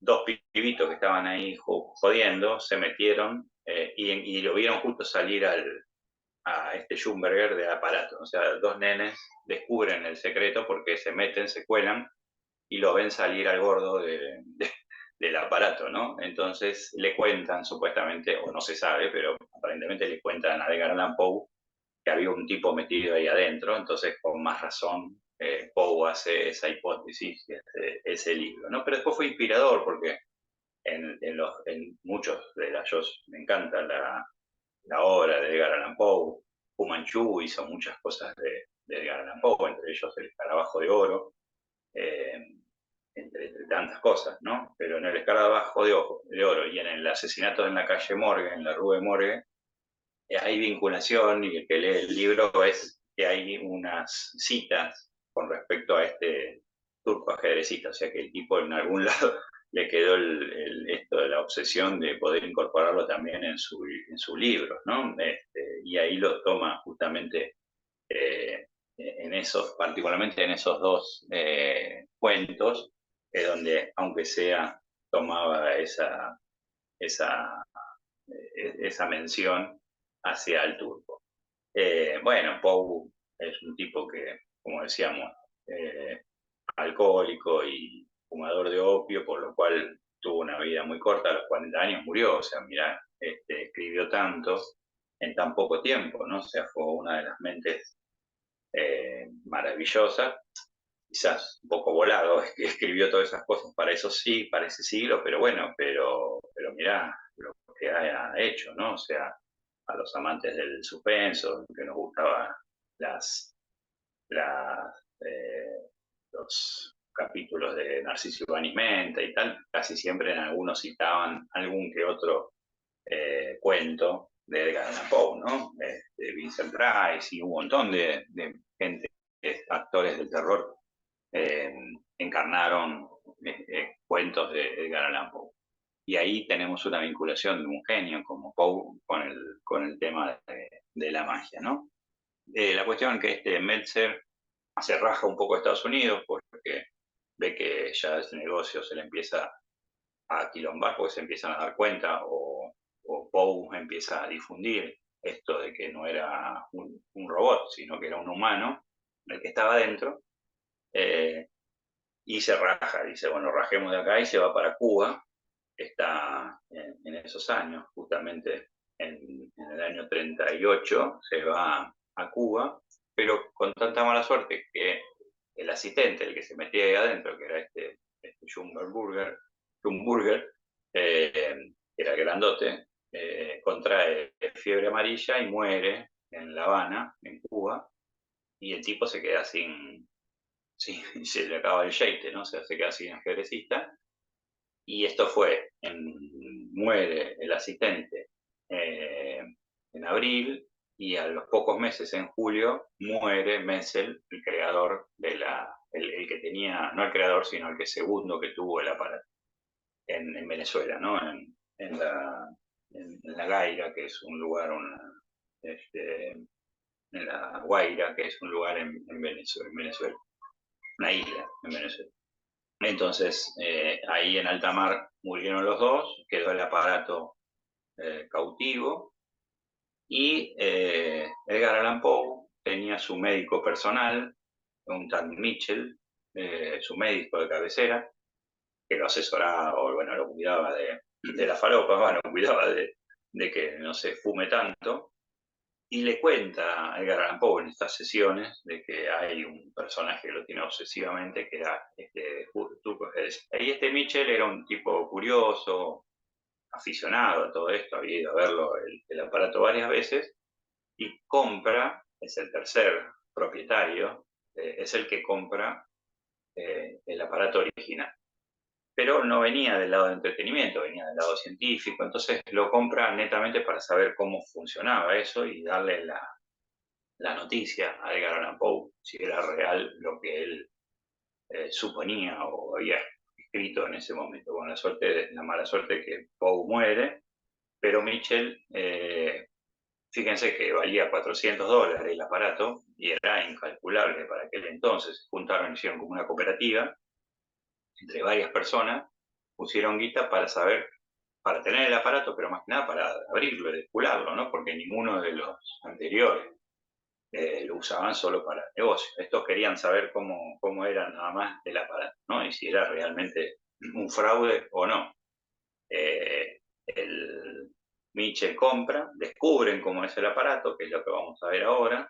dos pibitos que estaban ahí jodiendo se metieron y lo vieron justo salir a este Schumberger del aparato. O sea, dos nenes descubren el secreto porque se meten, se cuelan y lo ven salir al gordo del aparato, ¿no? Entonces le cuentan supuestamente, o no se sabe, pero aparentemente le cuentan a Edgar Allan Poe que había un tipo metido ahí adentro, entonces con más razón Poe hace esa hipótesis, ese libro, ¿no? Pero después fue inspirador porque en muchos de ellos me encanta la obra de Edgar Allan Poe. Fu Manchu hizo muchas cosas de Edgar Allan Poe, entre ellos El escarabajo de oro, eh, entre tantas cosas, ¿no? Pero en El escarabajo de oro y en el asesinato en la calle Morgue, en la Rue Morgue, hay vinculación, y el que lee el libro es que hay unas citas con respecto a este turco ajedrecista, o sea que el tipo en algún lado le quedó esto de la obsesión de poder incorporarlo también en su libro, ¿no? Y ahí lo toma justamente en esos, particularmente en esos dos cuentos, donde aunque sea tomaba esa, esa mención hacia el turco. Bueno, Poe es un tipo que, como decíamos, eh, alcohólico y fumador de opio, por lo cual tuvo una vida muy corta, a los 40 años murió, o sea, mira, escribió tanto en tan poco tiempo, ¿no? O sea, fue una de las mentes maravillosas, quizás un poco volado, es que escribió todas esas cosas para eso sí, para ese siglo, pero bueno, pero mirá lo que ha hecho, ¿no? O sea, a los amantes del suspenso, que nos gustaban las, las, los capítulos de Narciso Ibáñez Menta y tal, casi siempre en algunos citaban algún que otro cuento de Edgar Allan Poe, ¿no? De Vincent Price y un montón de gente, actores del terror, eh, encarnaron cuentos de Edgar Allan Poe. Y ahí tenemos una vinculación de un genio como Poe con el tema de la magia, ¿no? La cuestión es que este Meltzer se raja un poco a Estados Unidos porque ve que ya ese negocio se le empieza a quilombar porque se empiezan a dar cuenta o Poe empieza a difundir esto de que no era un robot, sino que era un humano el que estaba dentro, eh, y se raja, dice, bueno, rajemos de acá y se va para Cuba, está en esos años, justamente en el año 38 se va a Cuba, pero con tanta mala suerte que el asistente, el que se metía ahí adentro, que era este Schumburger, que era grandote, contrae fiebre amarilla y muere en La Habana, en Cuba, y el tipo se queda se le acaba el sheite, ¿no? O sea, se queda sin ajedrecista, y esto fue, muere el asistente eh, en abril, y a los pocos meses, en julio, muere Messel, el creador el que tenía, no el creador, sino el que segundo que tuvo el aparato en Venezuela, ¿no? En La Gaira, que es un lugar, este, en La Guaira, que es un lugar en Venezuela, una isla en Venezuela. Entonces, ahí en alta mar murieron los dos, quedó el aparato cautivo, y Edgar Allan Poe tenía su médico personal, un tal Mitchell, su médico de cabecera, que lo asesoraba, o bueno, lo cuidaba de la falopa, bueno, lo cuidaba de que no se fume tanto, y le cuenta a Edgar Allan Poe en estas sesiones de que hay un personaje que lo tiene obsesivamente, que era este turco. Y este Mitchell era un tipo curioso, aficionado a todo esto, había ido a verlo el aparato varias veces, y compra, es el tercer propietario, es el que compra el aparato original. Pero no venía del lado de entretenimiento, venía del lado científico, entonces lo compra netamente para saber cómo funcionaba eso y darle la noticia a Edgar Allan Poe si era real lo que él suponía o había escrito en ese momento. Con la mala suerte que Poe muere, pero Mitchell, fíjense que valía $400 el aparato y era incalculable para aquel entonces. Juntaron, hicieron como una cooperativa entre varias personas, pusieron guita para saber, para tener el aparato, pero más que nada para abrirlo y despularlo, ¿no? Porque ninguno de los anteriores lo usaban solo para negocio. Estos querían saber cómo era nada más el aparato, ¿no? Y si era realmente un fraude o no. El Mitchell compra, descubren cómo es el aparato, que es lo que vamos a ver ahora.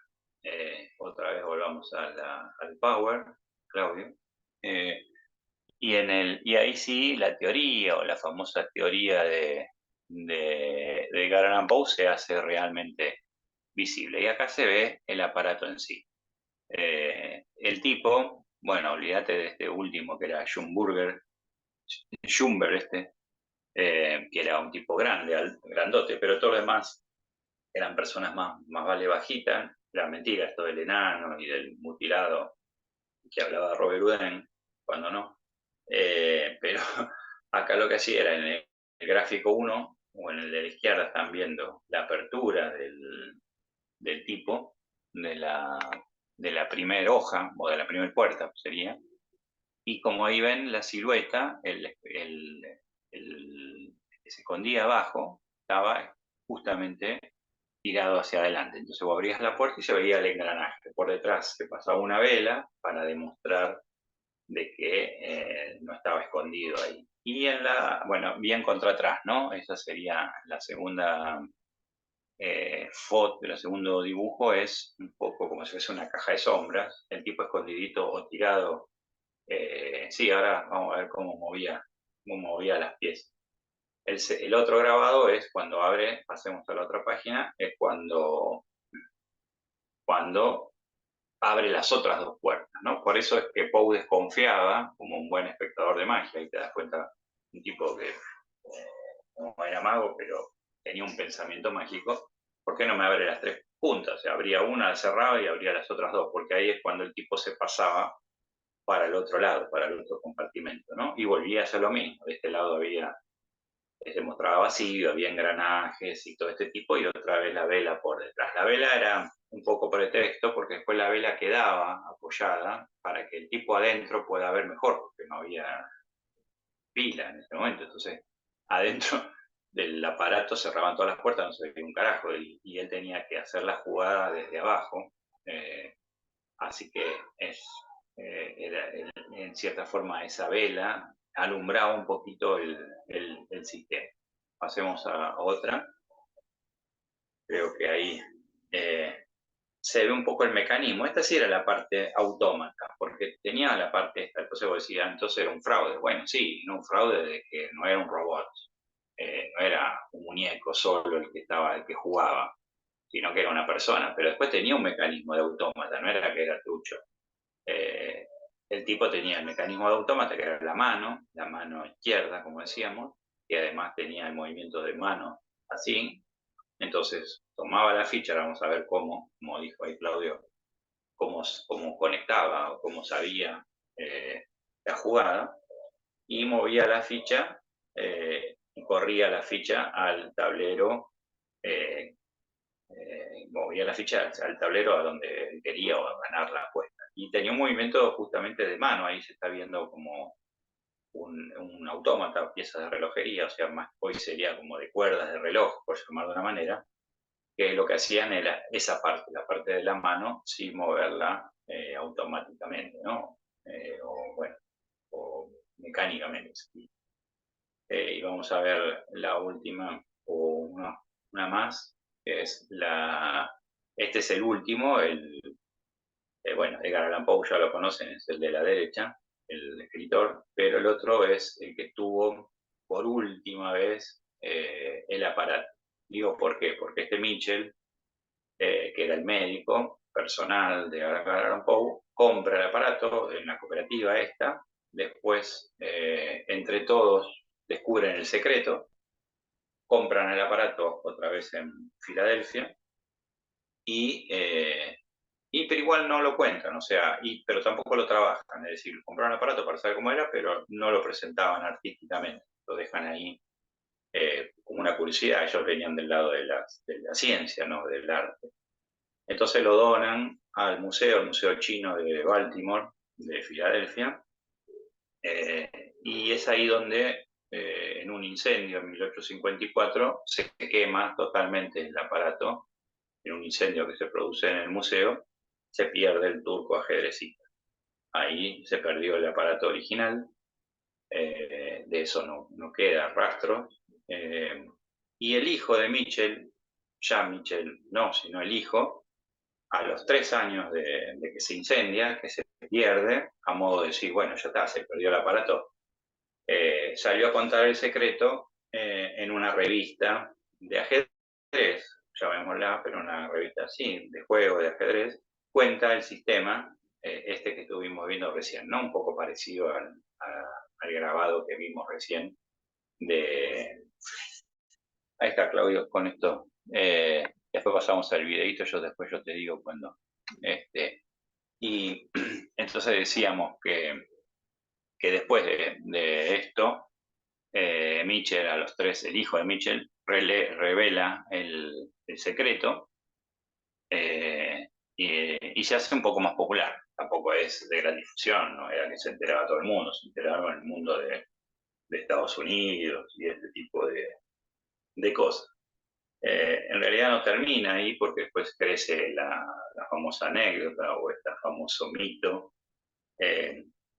Otra vez volvamos al Power, Claudio. Y ahí sí la teoría o la famosa teoría de Edgar Allan Poe se hace realmente visible. Y acá se ve el aparato en sí. El tipo, bueno, olvídate de este último que era Schumburger, que era un tipo grande, grandote, pero todo lo demás eran personas más vale bajitas. Era mentira esto del enano y del mutilado que hablaba Robert Houdin, cuando no. Pero acá lo que hacía era en el gráfico 1 o en el de la izquierda están viendo la apertura del tipo de la primera hoja o de la primera puerta sería, y como ahí ven la silueta, el que se escondía abajo estaba justamente tirado hacia adelante. Entonces vos abrías la puerta y se veía el engranaje. Por detrás se pasaba una vela para demostrar de que no estaba escondido ahí. Y bueno, bien contra atrás, ¿no? Esa sería la segunda foto, el segundo dibujo es un poco como si fuese una caja de sombras, el tipo escondidito o tirado. Sí, ahora vamos a ver cómo movía las piezas. El otro grabado es cuando abre, pasemos a la otra página, es cuando abre las otras dos puertas, ¿no? Por eso es que Poe desconfiaba, como un buen espectador de magia, y te das cuenta, un tipo que no era mago, pero tenía un pensamiento mágico, ¿por qué no me abre las tres puntas? O sea, abría una, cerraba y abría las otras dos, porque ahí es cuando el tipo se pasaba para el otro lado, para el otro compartimento, ¿no? Y volvía a hacer lo mismo. De este lado se mostraba vacío, había engranajes y todo este tipo, y otra vez la vela por detrás. La vela era un poco pretexto, porque después la vela quedaba apoyada para que el tipo adentro pueda ver mejor, porque no había pila en ese momento. Entonces, adentro del aparato cerraban todas las puertas, no se veía un carajo, y él tenía que hacer la jugada desde abajo. Así que era, en cierta forma esa vela alumbraba un poquito el sistema. Pasemos a otra. Creo que ahí se ve un poco el mecanismo. Esta sí era la parte autómata, porque tenía la parte esta. Entonces vos decías, entonces era un fraude. Bueno, sí, no un fraude de que no era un robot. No era un muñeco solo el que jugaba, sino que era una persona. Pero después tenía un mecanismo de autómata, no era que era trucho. Eh, el tipo tenía el mecanismo de autómata, que era la mano izquierda, como decíamos, y además tenía el movimiento de mano así. Entonces tomaba la ficha, vamos a ver como dijo ahí Claudio, cómo conectaba o cómo sabía la jugada, y movía la ficha y corría la ficha al tablero, eh, movía la ficha al tablero a donde quería ganar la apuesta. Y tenía un movimiento justamente de mano, ahí se está viendo como un autómata, piezas de relojería, o sea, más hoy sería como de cuerdas de reloj, por llamar de una manera, que lo que hacían era esa parte, la parte de la mano, sin moverla automáticamente, ¿no? O bueno, o mecánicamente. Y vamos a ver la última, o una más, que es este es el último, bueno, Edgar Allan Poe ya lo conocen, es el de la derecha, el escritor, pero el otro es el que estuvo por última vez el aparato. Digo, ¿por qué? Porque este Mitchell, que era el médico personal de Edgar Allan Poe, compra el aparato en la cooperativa esta, después entre todos descubren el secreto, compran el aparato otra vez en Filadelfia y, pero igual no lo cuentan, o sea, pero tampoco lo trabajan, es decir, compraron el aparato para saber cómo era, pero no lo presentaban artísticamente, lo dejan ahí como una curiosidad, ellos venían del lado de la ciencia, ¿no? Del arte. Entonces lo donan al museo, el Museo Chino de Baltimore, de Filadelfia, y es ahí donde en un incendio en 1854 se quema totalmente el aparato, en un incendio que se produce en el museo, se pierde el turco ajedrecista. Ahí se perdió el aparato original, de eso no queda rastro. Y el hijo de Mitchell, ya Mitchell no, sino el hijo, a los 3 años de que se incendia, que se pierde, a modo de decir, bueno, ya está, se perdió el aparato, salió a contar el secreto en una revista de ajedrez, llamémosla, pero una revista así, de juego de ajedrez, cuenta el sistema, este que estuvimos viendo recién, ¿no? Un poco parecido al grabado que vimos recién de... Ahí está, Claudio, con esto. Después pasamos al videito, después yo te digo cuando... y entonces decíamos que después de esto, Mitchell a los 3, el hijo de Mitchell, revela el secreto, y se hace un poco más popular. Tampoco es de gran difusión, no era que se enteraba todo el mundo, se enteraba en el mundo de Estados Unidos y este tipo de cosas. En realidad no termina ahí porque después crece la famosa anécdota o este famoso mito.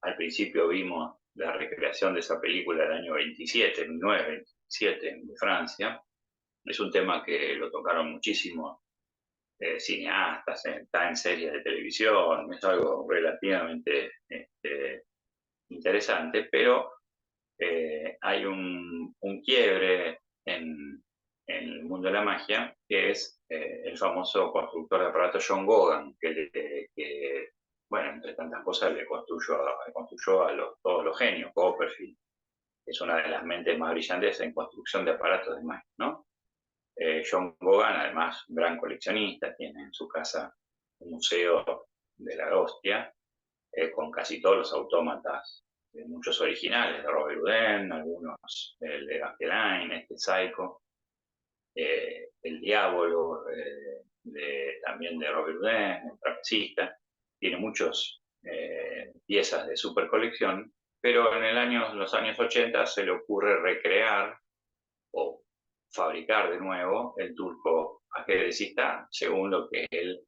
Al principio vimos la recreación de esa película del año 27, 1927, en Francia. Es un tema que lo tocaron muchísimos cineastas, está en series de televisión, es algo relativamente interesante, pero hay un quiebre en el mundo de la magia, que es el famoso constructor de aparatos John Gauguin, que, bueno, entre tantas cosas le construyó todos los genios. Copperfield es una de las mentes más brillantes en construcción de aparatos de magia, ¿no? John Gauguin, además, un gran coleccionista, tiene en su casa un museo de la hostia, con casi todos los autómatas, muchos originales de Robert Houdin, algunos de Gastelin, Psycho, el Diablo, también de Robert Houdin, el trapecista. Tiene muchas piezas de super colección, pero en los años 80 se le ocurre recrear o fabricar de nuevo el turco ajedrecista según lo que él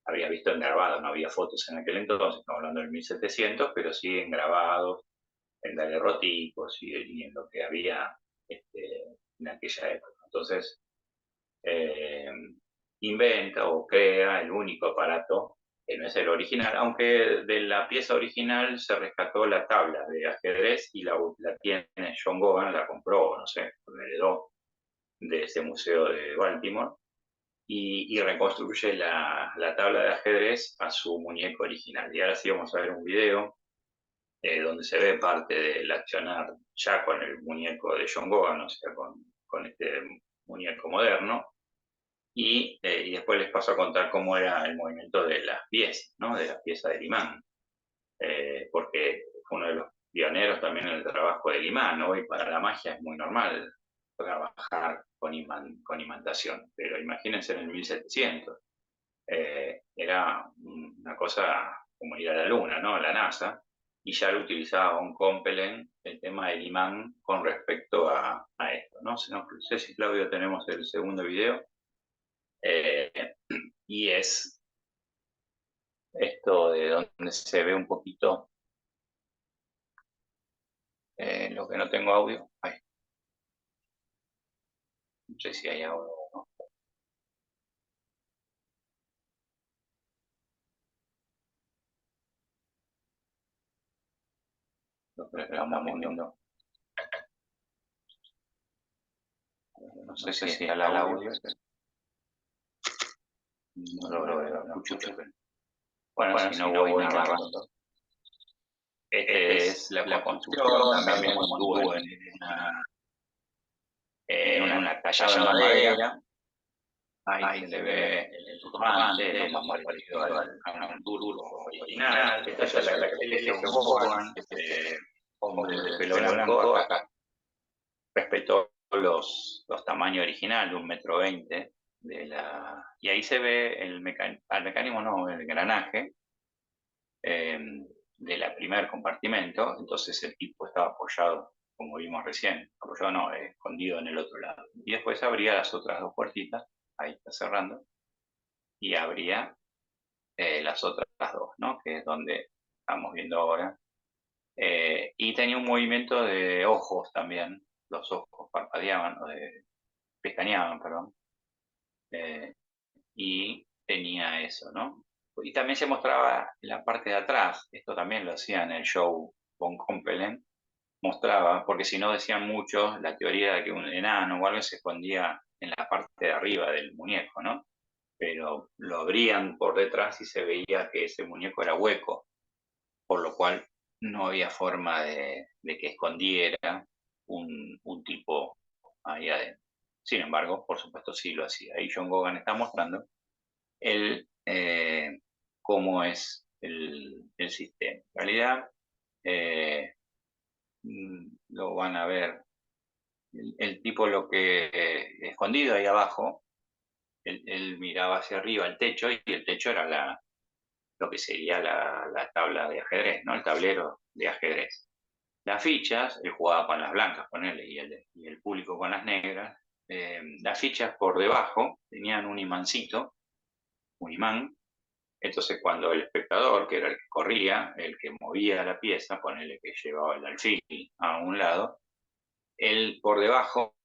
había visto en grabado. No había fotos en aquel entonces, estamos hablando del 1700, pero sí en grabados, en daguerrotipos y en lo que había en aquella época. Entonces, eh, inventa o crea el único aparato que no es el original, aunque de la pieza original se rescató la tabla de ajedrez y la tiene John Gauguin, la compró, no sé, la heredó de ese museo de Baltimore, y reconstruye la tabla de ajedrez a su muñeco original. Y ahora sí vamos a ver un video donde se ve parte del accionar ya con el muñeco de John Gauguin, o sea, con este muñeco moderno, y después les paso a contar cómo era el movimiento de las piezas, ¿no? De las piezas del imán, porque fue uno de los pioneros también en el trabajo del imán, ¿no? Y para la magia es muy normal trabajar con imantación, pero imagínense en el 1700, era una cosa como ir a la luna, ¿no? La NASA, y ya lo utilizaba un Compelen, el tema del imán con respecto a esto, ¿no? No sé si, Claudio, tenemos el segundo video, eh, y es esto de donde se ve un poquito lo que no tengo audio. Ay, no sé si hay audio o no. Lo que estamos viendo. sé si está el audio. No lo veo, no escucho. Pero... Bueno, si no voy narrando. Esta es la construcción, también como estuvo en una tallado en madera. Ahí se le ve el turbante, lo más parecido a un turco original. Esta es la que le John Bogan, hombre de pelo blanco. Acá respetó los tamaños originales, de 1,20 m. Y ahí se ve el mecanismo, no, el engranaje de la primer compartimento. Entonces el tipo estaba apoyado, como vimos recién, apoyado no, escondido en el otro lado. Y después abría las otras dos puertitas, ahí está cerrando, y abría las otras dos, ¿no? Que es donde estamos viendo ahora. Y tenía un movimiento de ojos también, los ojos parpadeaban, pestañeaban, perdón. Y tenía eso, ¿no? Y también se mostraba en la parte de atrás, esto también lo hacía en el show von Kompelen, mostraba, porque si no decían muchos, la teoría de que un enano o algo se escondía en la parte de arriba del muñeco, ¿no? Pero lo abrían por detrás y se veía que ese muñeco era hueco, por lo cual no había forma de que escondiera un tipo ahí adentro. Sin embargo, por supuesto, sí lo hacía. Ahí John Gogan está mostrando cómo es el sistema. En realidad, lo van a ver, el tipo lo que escondido ahí abajo, él miraba hacia arriba el techo y el techo era lo que sería la tabla de ajedrez, ¿no? El tablero de ajedrez. Las fichas, él jugaba con las blancas, ponele, y el público con las negras. Las fichas por debajo tenían un imancito, un imán. Entonces, cuando el espectador, que era el que corría, el que movía la pieza, ponele que llevaba el alfil a un lado, él por debajo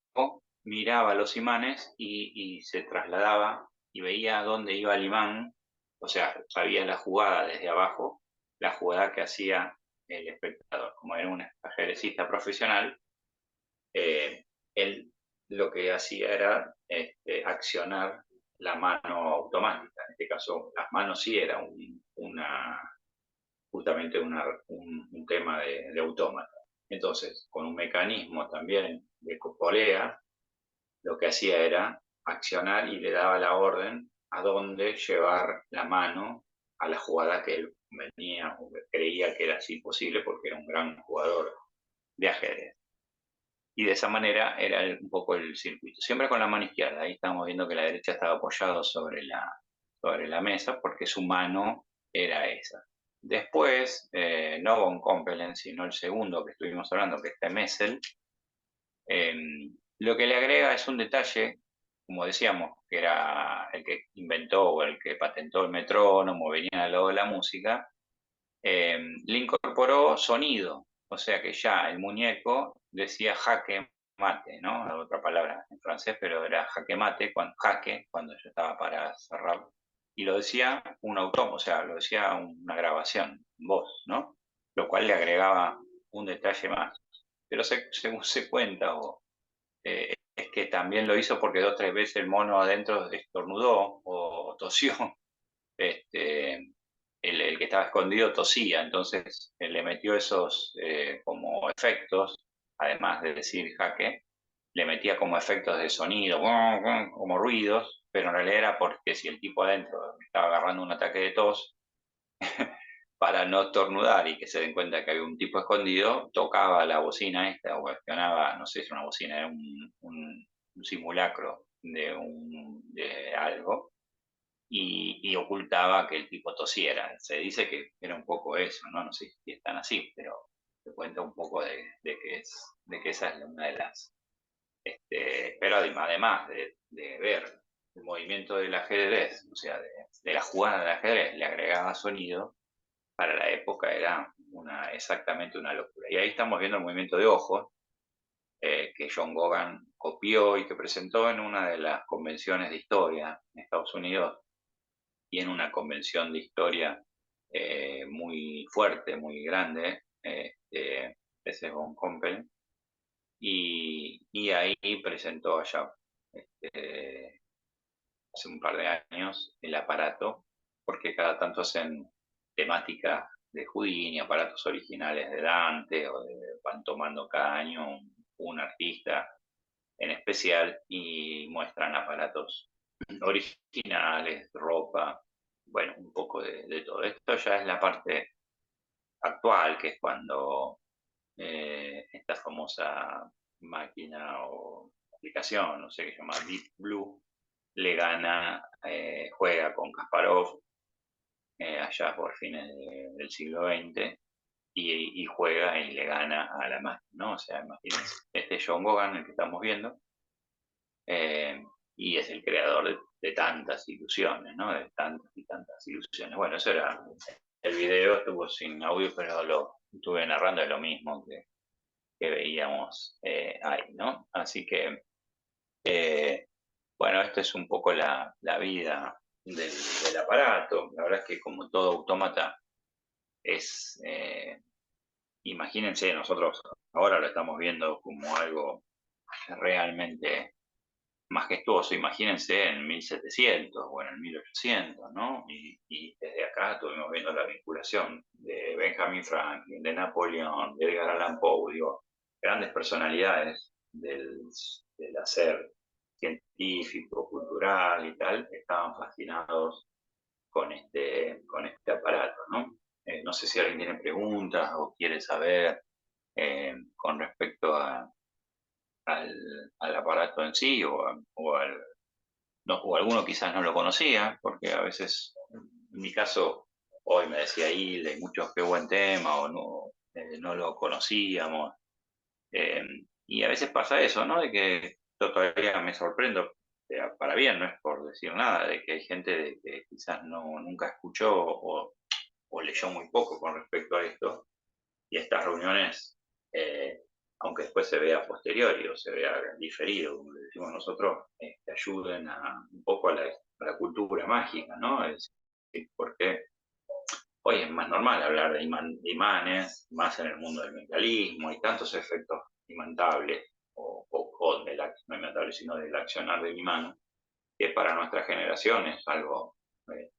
miraba los imanes y se trasladaba y veía dónde iba el imán, o sea, sabía la jugada desde abajo, la jugada que hacía el espectador. Como era un ajedrecista profesional, él lo que hacía era accionar la mano automática. En este caso, las manos sí era justamente un tema de autómata. Entonces, con un mecanismo también de polea, lo que hacía era accionar y le daba la orden a dónde llevar la mano a la jugada que él venía o creía que era así posible porque era un gran jugador de ajedrez. Y de esa manera era un poco el circuito. Siempre con la mano izquierda. Ahí estamos viendo que la derecha estaba apoyado sobre la mesa porque su mano era esa. Después, no von Kompelen, sino el segundo que estuvimos hablando, que es Messel, lo que le agrega es un detalle, como decíamos, que era el que inventó o el que patentó el metrónomo, venía al lado de la música, le incorporó sonido, o sea que ya el muñeco decía jaque mate, ¿no? Otra palabra en francés, pero era jaque mate, jaque, cuando yo estaba para cerrar, y lo decía un autómato, o sea, lo decía una grabación, voz, ¿no? Lo cual le agregaba un detalle más. Pero según se cuenta, es que también lo hizo porque 2 o 3 veces el mono adentro estornudó o tosió. El que estaba escondido tosía, entonces le metió esos como efectos, además de decir jaque, le metía como efectos de sonido, como ruidos, pero en realidad era porque si el tipo adentro estaba agarrando un ataque de tos, para no estornudar y que se den cuenta que había un tipo escondido, tocaba la bocina esta o accionaba, no sé si es una bocina, era un simulacro de algo, y ocultaba que el tipo tosiera. Se dice que era un poco eso, ¿no? No sé si es tan así, pero te cuenta un poco de que esa es una de las... pero además de ver el movimiento del ajedrez, o sea, de la jugada del ajedrez, le agregaba sonido, para la época era exactamente una locura. Y ahí estamos viendo el movimiento de ojos, que John Gogan copió y que presentó en una de las convenciones de historia en Estados Unidos, y en una convención de historia muy fuerte, muy grande, ese es Von Kompel, y ahí presentó allá este, hace un par de años, el aparato, porque cada tanto hacen temática de Houdini, aparatos originales de Dante, van tomando cada año un artista en especial y muestran aparatos originales, ropa, bueno, un poco de todo. Esto ya es la parte actual, que es cuando esta famosa máquina o aplicación, no sé qué se llama, Deep Blue, le gana, juega con Kasparov allá por fines del siglo XX y juega y le gana a la máquina, ¿no? O sea, imagínense, este John Gogan, el que estamos viendo, eh, y es el creador de tantas ilusiones, ¿no? De tantas y tantas ilusiones. Bueno, eso era, el video estuvo sin audio, pero lo estuve narrando, de lo mismo que veíamos ahí, ¿no? Así que, bueno, esto es un poco la vida del aparato. La verdad es que como todo autómata es, imagínense, nosotros ahora lo estamos viendo como algo realmente majestuoso. Imagínense en 1700 o en el 1800, ¿no? Y desde acá estuvimos viendo la vinculación de Benjamin Franklin, de Napoleón, de Edgar Allan Poe, digo, grandes personalidades del hacer científico, cultural y tal, estaban fascinados con este aparato, ¿no? No sé si alguien tiene preguntas o quiere saber con respecto al, al aparato en sí o alguno quizás no lo conocía, porque a veces, en mi caso, hoy me decía Hilda y muchos, qué buen tema, o no, no lo conocíamos. Eh, y a veces pasa eso, ¿no? De que yo todavía me sorprendo, para bien, no es por decir nada, de que hay gente de que quizás nunca escuchó o leyó muy poco con respecto a esto, y estas reuniones, eh, aunque después se vea posteriori o se vea diferido, como le decimos nosotros, que ayuden un poco a la cultura mágica, ¿no? Es decir, porque hoy es más normal hablar de imanes, más en el mundo del mentalismo, hay tantos efectos imantables, no imantables, sino del accionar del imán, que para nuestra generación es algo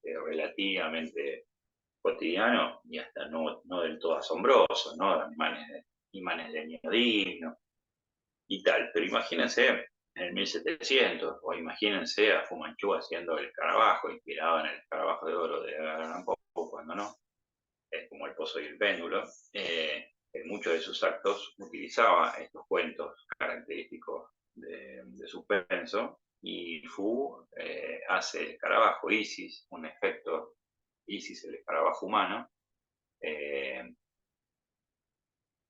relativamente cotidiano y hasta no del todo asombroso, ¿no? Imanes de neodimio y tal. Pero imagínense en el 1700, o imagínense a Fu Manchu haciendo el escarabajo, inspirado en el escarabajo de oro de Edgar Poe, cuando no, como el pozo y el péndulo. En muchos de sus actos utilizaba estos cuentos característicos de suspenso, y Fu hace el escarabajo Isis, un efecto Isis, el escarabajo humano. Eh,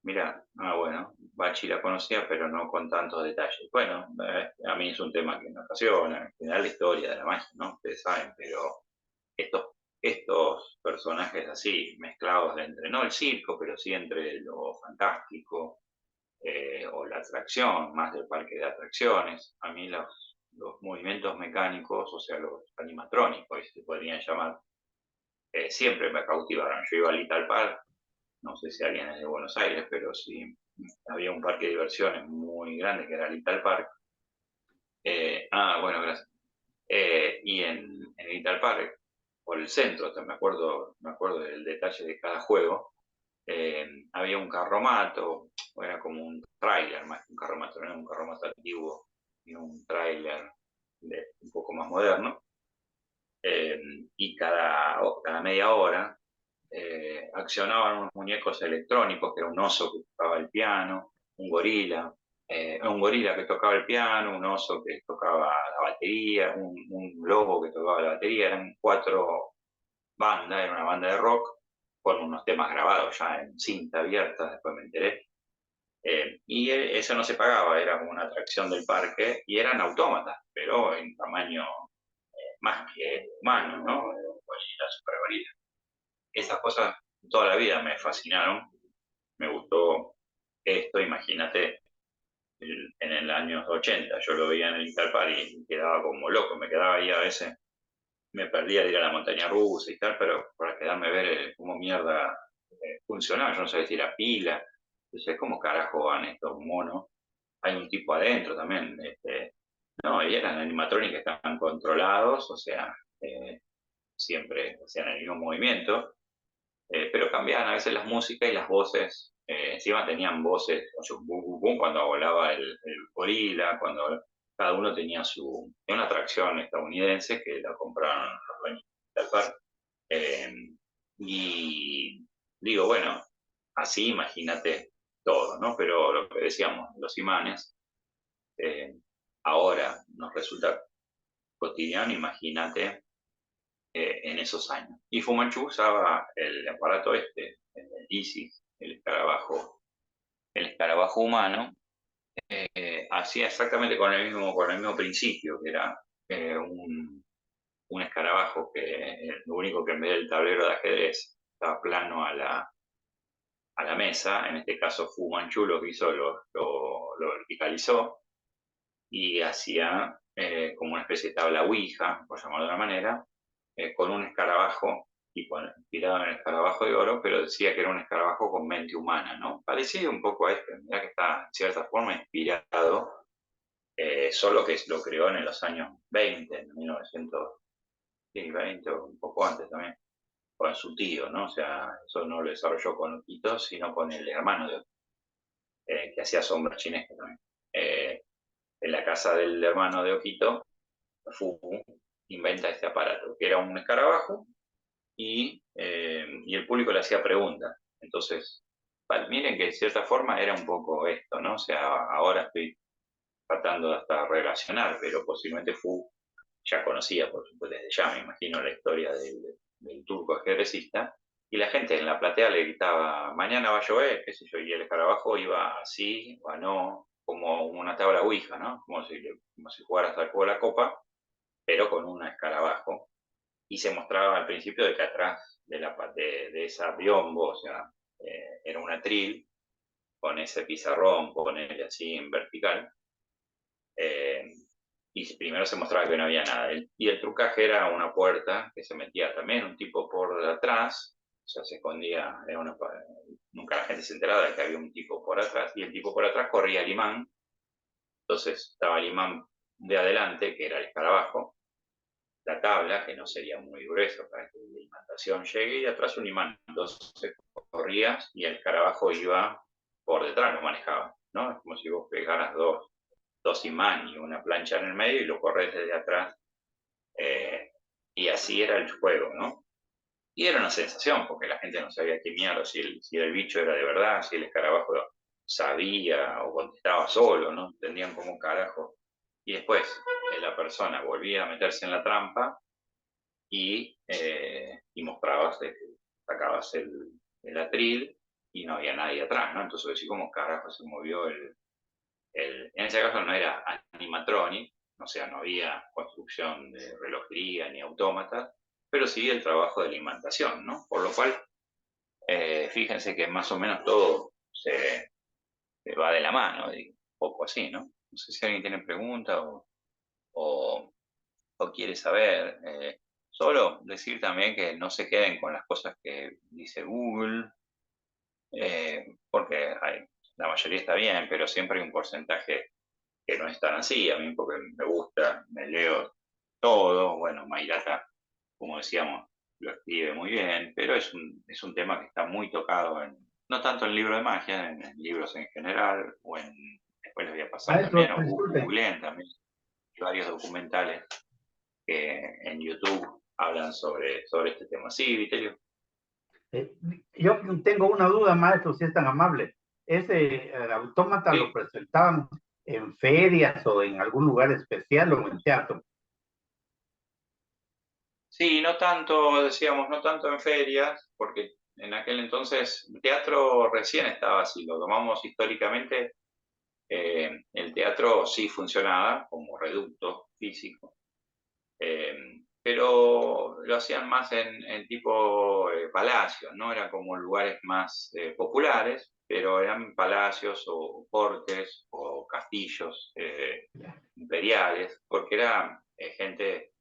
Mira, bueno, Bachi la conocía, pero no con tantos detalles. Bueno, a mí es un tema que me apasiona, en general la historia de la magia, ¿no? Ustedes saben, pero estos, estos personajes así, mezclados de entre, no el circo, pero sí entre lo fantástico o la atracción, más del parque de atracciones, a mí los movimientos mecánicos, o sea, los animatrónicos, se podrían llamar, siempre me cautivaron. Yo iba al Little Park, no sé si alguien es de Buenos Aires, pero sí había un parque de diversiones muy grande que era Little Park. Bueno, gracias. Y en Little Park, por el centro, hasta me acuerdo del detalle de cada juego, había un carromato, era como un tráiler, más que un carromato, no era un carromato antiguo, y un tráiler un poco más moderno, eh, y cada media hora accionaban unos muñecos electrónicos, que era un oso que tocaba el piano, un gorila que tocaba el piano, un oso que tocaba la batería, un lobo que tocaba la batería, eran cuatro bandas, era una banda de rock con unos temas grabados ya en cinta abierta, después me enteré. Y eso no se pagaba, era como una atracción del parque y eran autómatas, pero en tamaño más que humano, ¿no? Gorila, super gorila. Esas cosas toda la vida me fascinaron, me gustó esto, imagínate, en el año 80 yo lo veía en el Interpar y me quedaba como loco, me quedaba ahí a veces, me perdía de ir a la montaña rusa y tal, pero para quedarme a ver cómo mierda funcionaba, yo no sabía si era pila, entonces cómo carajo van estos monos, hay un tipo adentro también, No, y eran animatronics que estaban controlados, o sea, siempre hacían el mismo movimiento, pero cambiaban a veces las músicas y las voces. Encima tenían voces, o sea, bum, bum, bum, cuando volaba el gorila, cuando cada uno tenía una atracción estadounidense que la compraron los dueños del parque. Eh, y digo, bueno, así imagínate todo, ¿no? Pero lo que decíamos, los imanes, eh, ahora nos resulta cotidiano, imagínate en esos años. Y Fu Manchu usaba el aparato este, el ISIS, el escarabajo humano, hacía exactamente con el mismo principio, que era un escarabajo que lo único que en vez del tablero de ajedrez estaba plano a la mesa. En este caso Fu Manchu lo que hizo, lo verticalizó y hacía como una especie de tabla Ouija, por llamarlo de una manera, con un escarabajo, inspirado en el escarabajo de oro, pero decía que era un escarabajo con mente humana, ¿no? Parecido un poco a este, mira que está en cierta forma inspirado, solo que lo creó en los años 20, en 1920 o un poco antes también, con su tío, ¿no? O sea, eso no lo desarrolló con Oquito, sino con el hermano de Oquito, que hacía sombras chinescas también. En la casa del hermano de Oquito, Fu inventa este aparato, que era un escarabajo y el público le hacía preguntas. Entonces, vale, miren que de cierta forma era un poco esto, ¿no? O sea, ahora estoy tratando de hasta relacionar, pero posiblemente Fu ya conocía, por supuesto, desde ya, me imagino, la historia del turco ajedrecista, y la gente en la platea le gritaba, mañana va a llover, qué sé yo, y el escarabajo iba así, o no, como una tabla ouija, ¿no? Como si jugara hasta el juego de la copa, pero con un escarabajo, y se mostraba al principio de que atrás de esa biombo, o sea, era un atril con ese pizarrón, ponerle así en vertical, eh, y primero se mostraba que no había nada. Y el trucaje era una puerta que se metía también un tipo por atrás, o sea, se escondía, nunca la gente se enteraba de que había un tipo por atrás, y el tipo por atrás corría el imán, entonces estaba el imán de adelante, que era el escarabajo, la tabla, que no sería muy grueso para que la imantación llegue, y atrás un imán. Entonces corrías y el escarabajo iba por detrás, lo manejaba, ¿no? Es como si vos pegaras dos imanes y una plancha en el medio y lo corres desde atrás. eh, y así era el juego, ¿no? Y era una sensación, porque la gente no sabía qué mierda, si el bicho era de verdad, si el escarabajo sabía o contestaba solo, ¿no? Entendían como carajo. Y después la persona volvía a meterse en la trampa y mostrabas, sacabas el atril y no había nadie atrás, ¿no? Entonces decís, ¿cómo carajo se movió en ese caso no era animatronic, o sea, no había construcción de relojería ni autómatas, pero sí el trabajo de la imantación, ¿no? Por lo cual, fíjense que más o menos todo se va de la mano, un poco así, ¿no? No sé si alguien tiene pregunta o, o quiere saber. Solo decir también que no se queden con las cosas que dice Google, porque la mayoría está bien, pero siempre hay un porcentaje que no es tan así. A mí porque me gusta, me leo todo. Bueno, Mayrata, como decíamos, lo escribe muy bien, pero es un tema que está muy tocado no tanto en el libro de magia, en libros en general, después les voy a pasar Maestro, también, o disculpe, googleen también, hay varios documentales que en YouTube hablan sobre este tema. Sí, Vitelio. eh, yo tengo una duda, maestro, si es tan amable. ¿Ese autómata lo Sí, presentaban en ferias o en algún lugar especial o en teatro? sí, no tanto, decíamos, no tanto en ferias, porque en aquel entonces el teatro recién estaba, si lo tomamos históricamente, el teatro sí funcionaba como reducto físico, eh, pero lo hacían más en tipo palacios, ¿no? Eran como lugares más populares, pero eran palacios o cortes o castillos imperiales, porque era gente,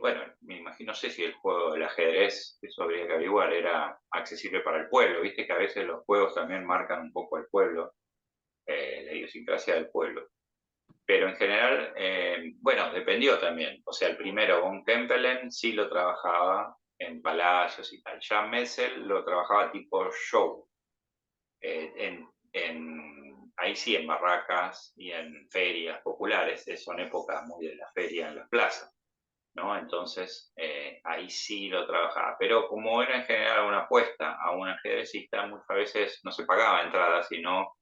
bueno, me imagino, no sé si el juego del ajedrez, eso habría que averiguar, era accesible para el pueblo, viste que a veces los juegos también marcan un poco el pueblo, la idiosincrasia del pueblo. pero en general, bueno, dependió también. O sea, el primero, von Kempelen, sí lo trabajaba en palacios y tal. Ya Messel lo trabajaba tipo show, ahí sí, en barracas y en ferias populares, son épocas muy de la feria en las plazas, ¿no? Entonces, ahí sí lo trabajaba. Pero como era en general una apuesta a un ajedrecista, muchas veces no se pagaba entrada, sino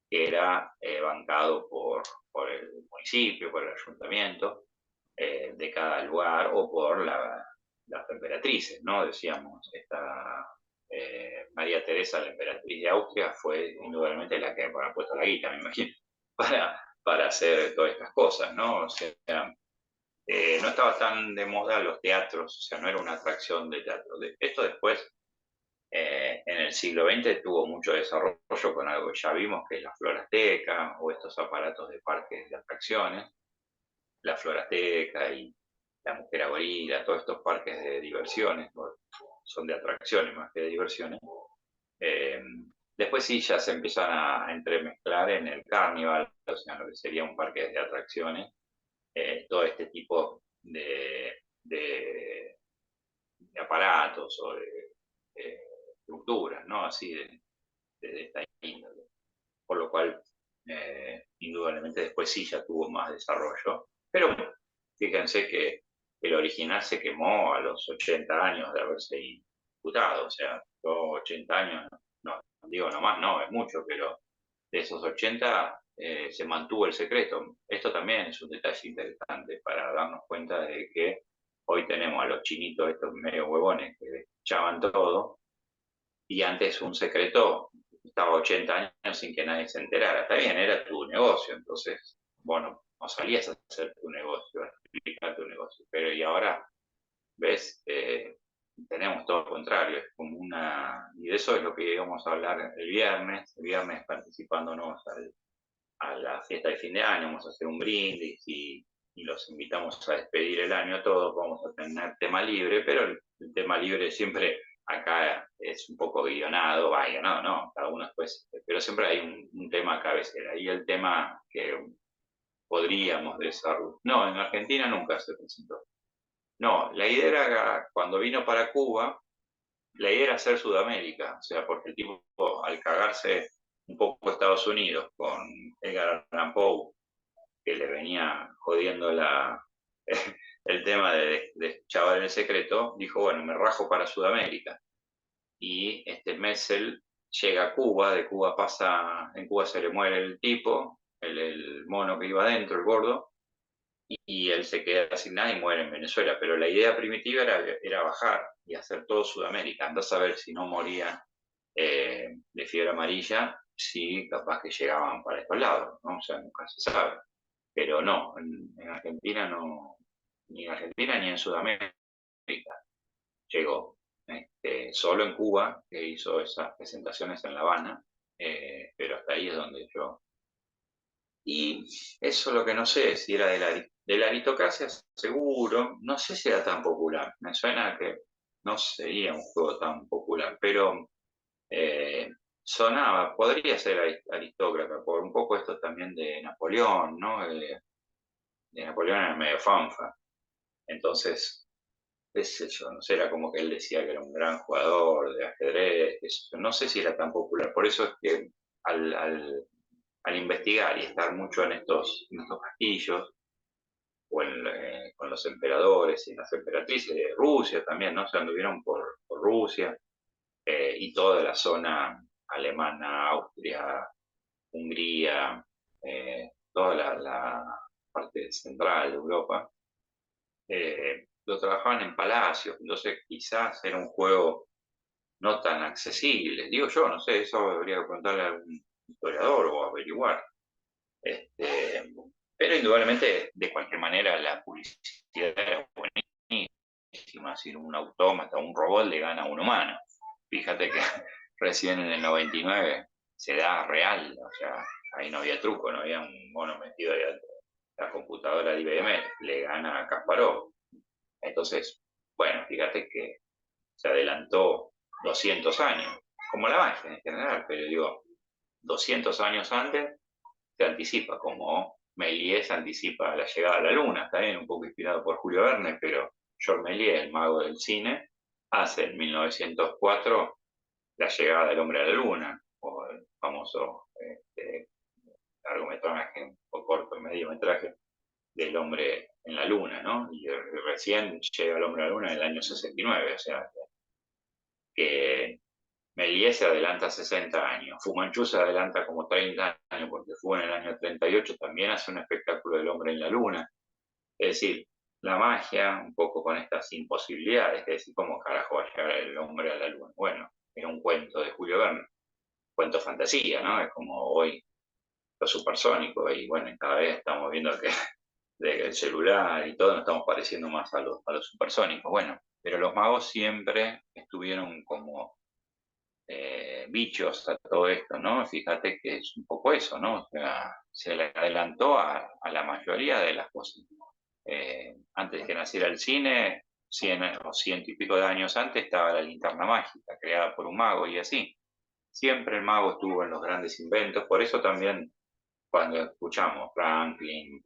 que era bancado por el municipio, por el ayuntamiento de cada lugar o por las emperatrices, ¿no? Decíamos, María Teresa, la emperatriz de Austria, fue indudablemente la que ha puesto la guita, me imagino, para hacer todas estas cosas, ¿no? O sea, no estaba tan de moda los teatros, o sea, no era una atracción de teatro. Esto después, en el siglo XX, tuvo mucho desarrollo con algo que ya vimos, que es la florateca o estos aparatos de parques de atracciones, la florateca y la mujer gorila, todos estos parques de diversiones, son de atracciones más que de diversiones. Eh, Después sí ya se empiezan a entremezclar en el carnival, o sea, lo que sería un parque de atracciones, todo este tipo de aparatos o de estructuras, ¿no? Así de esta índole. Por lo cual, indudablemente después sí ya tuvo más desarrollo. Pero fíjense que el original se quemó a los 80 años de haberse imputado. O sea, yo 80 años, no, digo nomás, no, es mucho, pero de esos 80 se mantuvo el secreto. Esto también es un detalle interesante para darnos cuenta de que hoy tenemos a los chinitos estos medio huevones que echaban todo y antes un secreto estaba 80 años sin que nadie se enterara. Está bien, era tu negocio, entonces, bueno, no salías a hacer tu negocio, a explicar tu negocio. Pero y ahora, ¿ves? Tenemos todo lo contrario, es como una... Y de eso es lo que íbamos a hablar el viernes participándonos a la fiesta de fin de año, vamos a hacer un brindis y los invitamos a despedir el año todos, vamos a tener tema libre, pero el tema libre siempre acá es un poco guionado, va guionado, no, cada uno después, pero siempre hay un tema cabecera y el tema que podríamos desarrollar. No, en Argentina nunca se presentó. No, la idea era, cuando vino para Cuba, la idea era hacer Sudamérica, o sea, porque el tipo, al cagarse un poco Estados Unidos con Edgar Allan Poe, que le venía jodiendo el tema de Chaval en el Secreto, dijo, bueno, me rajo para Sudamérica. Y este Messel llega a Cuba, de Cuba pasa, en Cuba se le muere el tipo, el mono que iba adentro, el gordo, y él se queda sin nada y muere en Venezuela. Pero la idea primitiva era bajar y hacer todo Sudamérica. Andás a ver si no moría de fiebre amarilla, si capaz que llegaban para estos lados, ¿no? O sea, nunca se sabe. Pero no, en Argentina no, ni en Argentina ni en Sudamérica llegó. Solo en Cuba, que hizo esas presentaciones en La Habana, pero hasta ahí es donde yo. Y eso lo que no sé, si era de la aristocracia, seguro, no sé si era tan popular. Me suena que no sería un juego tan popular, pero sonaba, podría ser aristócrata, por un poco esto también de Napoleón, ¿no? De Napoleón era medio fanfa. Entonces, qué sé yo, no sé, era como que él decía que era un gran jugador de ajedrez, qué sé yo. No sé si era tan popular. Por eso es que al investigar y estar mucho en estos castillos, o con los emperadores y las emperatrices de Rusia también, ¿no? Se anduvieron por Rusia y toda la zona alemana, Austria, Hungría, toda la parte central de Europa, lo trabajaban en palacios, entonces quizás era un juego no tan accesible. Digo yo, no sé, eso habría que preguntarle a algún historiador o averiguar. Este, pero indudablemente, de cualquier manera, la publicidad era buenísima. Si un autómata, un robot le gana a un humano. Fíjate que recién en el 99 se da real, o sea, ahí no había truco, no había un mono metido ahí adentro. La computadora de IBM le gana a Kasparov. Entonces, bueno, fíjate que se adelantó 200 años, como la magia en general, pero digo, 200 años antes se anticipa, como Méliès anticipa la llegada a la Luna, también un poco inspirado por Julio Verne, pero Georges Méliès, el mago del cine, hace en 1904 la llegada del hombre a la Luna, o el famoso largometraje o corto, mediometraje del hombre en la Luna, ¿no? Y recién llega el hombre a la Luna en el año 69, o sea, que Méliès se adelanta 60 años, Fu Manchu se adelanta como 30 años, porque fue en el año 38, también hace un espectáculo del hombre en la Luna. Es decir, la magia, un poco con estas imposibilidades, es decir, ¿cómo carajo va a llegar el hombre a la Luna? Bueno, es un cuento de Julio Verne, cuento fantasía, ¿no? Es como hoy lo supersónico, y bueno, cada vez estamos viendo que el celular y todo nos estamos pareciendo más a los supersónicos. Bueno, pero los magos siempre estuvieron como bichos a todo esto, ¿no? Fíjate que es un poco eso, ¿no? O sea, se le adelantó a la mayoría de las cosas. Antes de que naciera el cine, 100 o ciento y pico de años antes, estaba la linterna mágica, creada por un mago y así. Siempre el mago estuvo en los grandes inventos, por eso también cuando escuchamos Franklin,